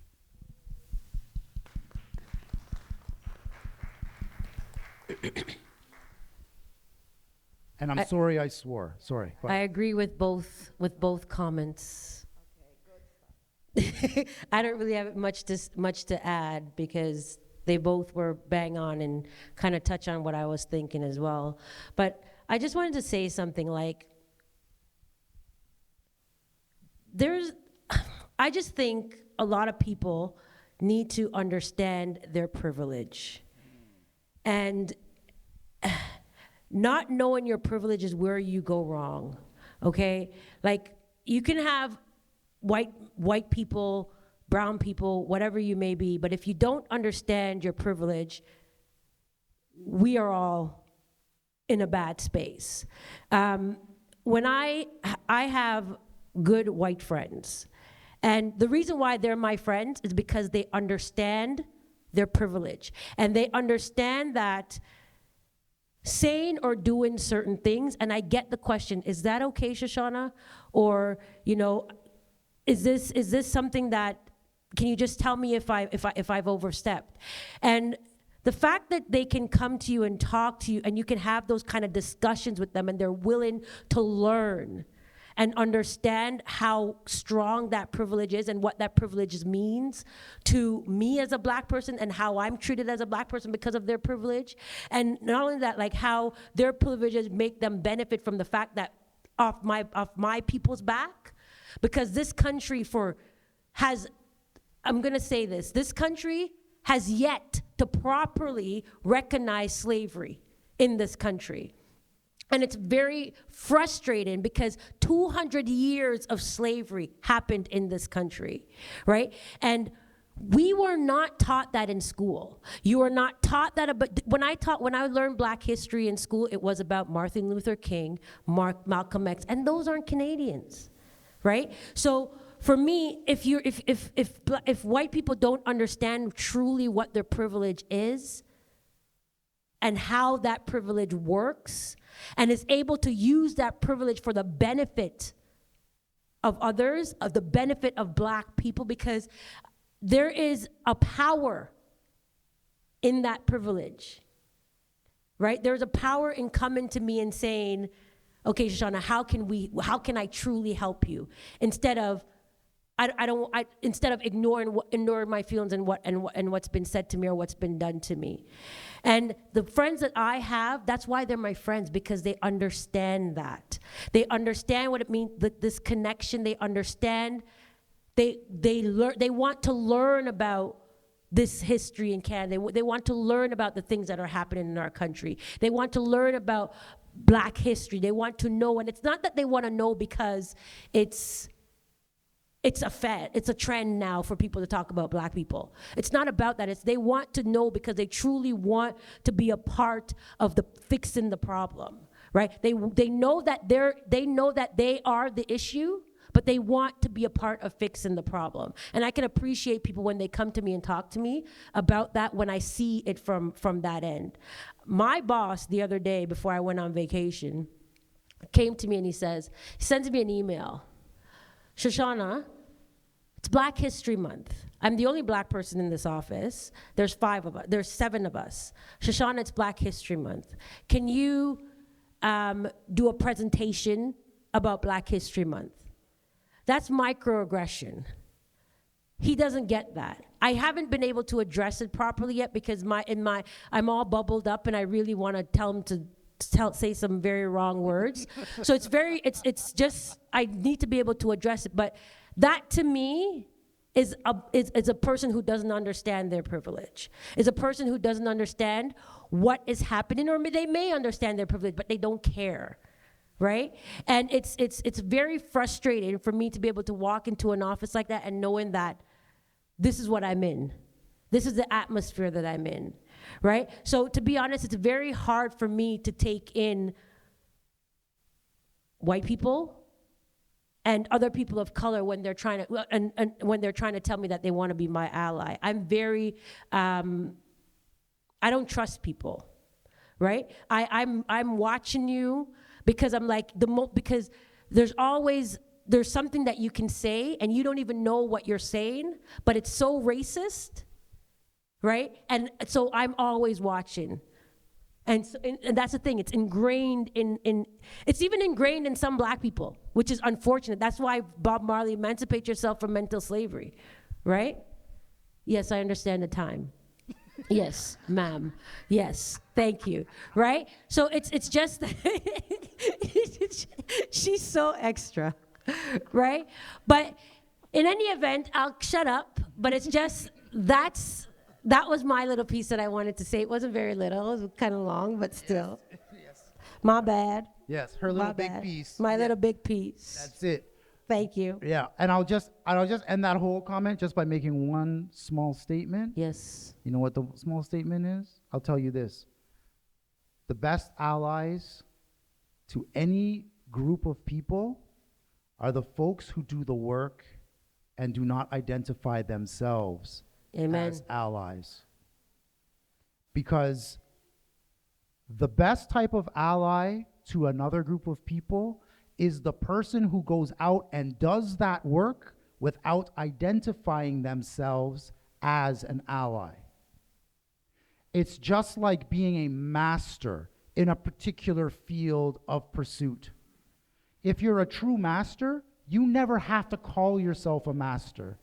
And I'm sorry I swore. Sorry. I agree with both comments. I don't really have much to add because they both were bang on and kind of touch on what I was thinking as well. But I just wanted to say something like, I just think a lot of people need to understand their privilege. And not knowing your privilege is where you go wrong, okay? Like, you can have white people, brown people, whatever you may be, but if you don't understand your privilege, we are all in a bad space. When I have good white friends, and the reason why they're my friends is because they understand their privilege, and they understand that saying or doing certain things, and I get the question, is that okay, Shushanna? Or, is this something that, can you just tell me if I've overstepped? And the fact that they can come to you and talk to you and you can have those kind of discussions with them and they're willing to learn and understand how strong that privilege is and what that privilege means to me as a Black person and how I'm treated as a Black person because of their privilege. And not only that, like how their privileges make them benefit from the fact that off my people's back, because this country I'm gonna say this country has yet to properly recognize slavery in this country. And it's very frustrating because 200 years of slavery happened in this country, right? And we were not taught that in school. You were not taught that. When I learned Black history in school, it was about Martin Luther King, Malcolm X, and those aren't Canadians, right? So for me, if white people don't understand truly what their privilege is and how that privilege works, and is able to use that privilege for the benefit of others, of the benefit of Black people, because there is a power in that privilege, right? There's a power in coming to me and saying, okay, Shushanna, how can I truly help you? Instead of ignoring my feelings and what's been said to me or what's been done to me. And the friends that I have, that's why they're my friends, because they understand that. They understand what it means, this connection. They understand. They want to learn about this history in Canada. They want to learn about the things that are happening in our country. They want to learn about Black history. They want to know, and it's not that they want to know because it's a fad. It's a trend now for people to talk about Black people. It's not about that. They want to know because they truly want to be a part of the fixing the problem, right? They know that they are the issue, but they want to be a part of fixing the problem. And I can appreciate people when they come to me and talk to me about that when I see it from that end. My boss the other day before I went on vacation came to me and he sends me an email. Shushanna, it's Black History Month. I'm the only Black person in this office. There's 7 of us. Shushanna, it's Black History Month. Can you do a presentation about Black History Month? That's microaggression. He doesn't get that. I haven't been able to address it properly yet because I'm all bubbled up and I really want to tell him to say some very wrong words. So it's just, I need to be able to address it. But that to me is a person who doesn't understand their privilege, is a person who doesn't understand what is happening, or they may understand their privilege, but they don't care, right? And it's very frustrating for me to be able to walk into an office like that and knowing that this is what I'm in. This is the atmosphere that I'm in, right? So to be honest, it's very hard for me to take in white people and other people of color when they're trying to, and when they're trying to tell me that they want to be my ally. I'm very, I don't trust people, right? I'm watching you because I'm like, because there's something that you can say and you don't even know what you're saying, but it's so racist, right? And so I'm always watching. And that's the thing, it's ingrained it's even ingrained in some Black people, which is unfortunate. That's why Bob Marley, emancipate yourself from mental slavery, right? Yes, I understand the time. Yes, ma'am. Yes, thank you, right? So it's just, she's so extra, right? But in any event, I'll shut up, but it's just, that was my little piece that I wanted to say. It wasn't very little, it was kind of long, but still. Yes. My bad. Yes, her little big piece. My little big piece. That's it. Thank you. Yeah, and I'll just end that whole comment just by making one small statement. Yes. You know what the small statement is? I'll tell you this. The best allies to any group of people are the folks who do the work and do not identify themselves as allies. Because the best type of ally to another group of people is the person who goes out and does that work without identifying themselves as an ally. It's just like being a master in a particular field of pursuit. If you're a true master, you never have to call yourself a master.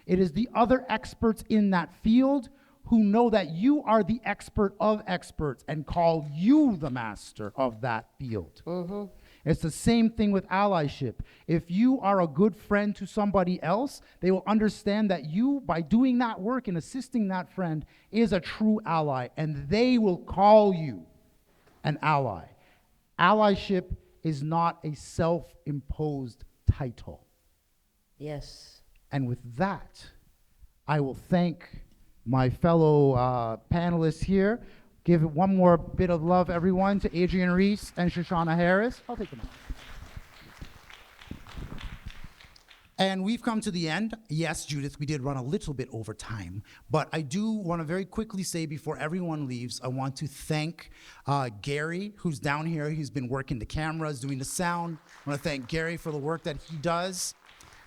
It is the other experts in that field who know that you are the expert of experts and call you the master of that field. Mm-hmm. It's the same thing with allyship. If you are a good friend to somebody else, they will understand that you, by doing that work and assisting that friend, is a true ally, and they will call you an ally. Allyship is not a self-imposed title. Yes. And with that, I will thank my fellow panelists here. Give one more bit of love, everyone, to Adrian Reece and Shushanna Harris. I'll take them out. And we've come to the end. Yes, Judith, we did run a little bit over time, but I do want to very quickly say before everyone leaves, I want to thank Gary, who's down here. He's been working the cameras, doing the sound. I want to thank Gary for the work that he does.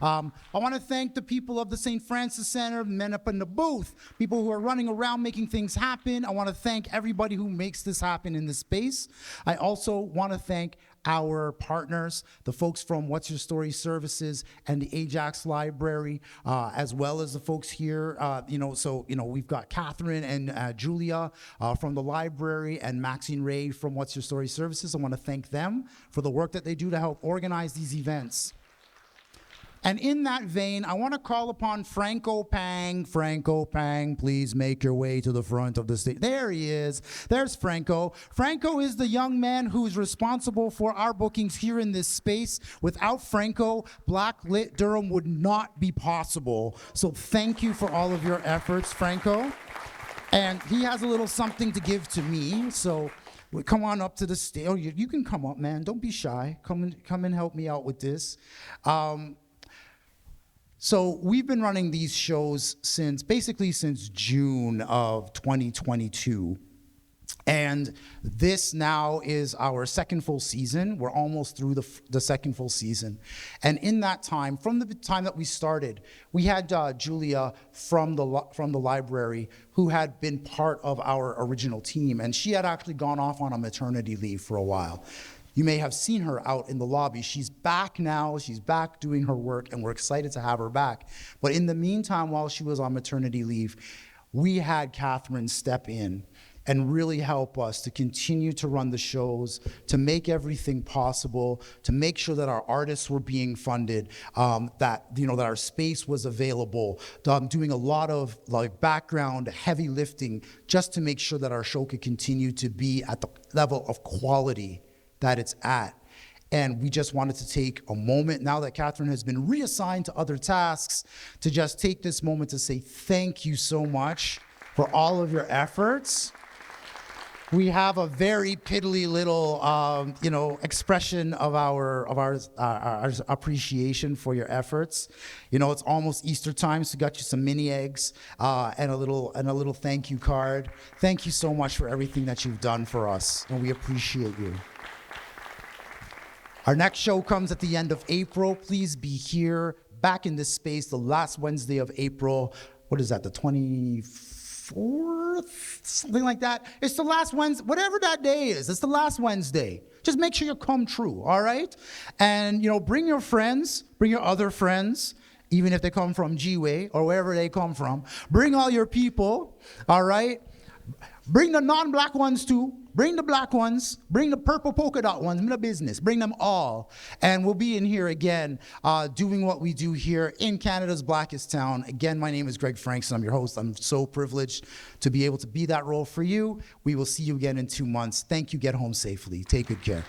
I want to thank the people of the St. Francis Center, men up in the booth, people who are running around making things happen. I want to thank everybody who makes this happen in this space. I also want to thank our partners, the folks from What's Your Story Services and the Ajax Library, as well as the folks here. We've got Catherine and Julia from the library and Maxine Ray from What's Your Story Services. I want to thank them for the work that they do to help organize these events. And in that vein, I want to call upon Franco Pang. Franco Pang, please make your way to the front of the stage. There he is. There's Franco. Franco is the young man who is responsible for our bookings here in this space. Without Franco, BlackLit Durham would not be possible. So thank you for all of your efforts, Franco. And he has a little something to give to me. So come on up to the stage. Oh, you can come up, man. Don't be shy. Come and help me out with this. So we've been running these shows since June of 2022. And this now is our second full season. We're almost through the second full season. And in that time, from the time that we started, we had Julia from the library who had been part of our original team. And she had actually gone off on a maternity leave for a while. You may have seen her out in the lobby. She's back now. She's back doing her work, and we're excited to have her back. But in the meantime, while she was on maternity leave, we had Catherine step in and really help us to continue to run the shows, to make everything possible, to make sure that our artists were being funded, that our space was available, doing a lot of background heavy lifting just to make sure that our show could continue to be at the level of quality that it's at. And we just wanted to take a moment, now that Catherine has been reassigned to other tasks, to just take this moment to say thank you so much for all of your efforts. We have a very piddly little, expression of our appreciation for your efforts. It's almost Easter time, so we got you some mini eggs and a little thank you card. Thank you so much for everything that you've done for us, and we appreciate you. Our next show comes at the end of April. Please be here, back in this space, the last Wednesday of April. What is that, the 24th? Something like that. It's the last Wednesday, whatever that day is, it's the last Wednesday. Just make sure you come true, all right? And, bring your friends, bring your other friends, even if they come from G-Way or wherever they come from. Bring all your people, all right? Bring the non-black ones too. Bring the black ones. Bring the purple polka dot ones. In the business. Bring them all. And we'll be in here again doing what we do here in Canada's blackest town. Again, my name is Greg Franks, and I'm your host. I'm so privileged to be able to be that role for you. We will see you again in 2 months. Thank you. Get home safely. Take good care.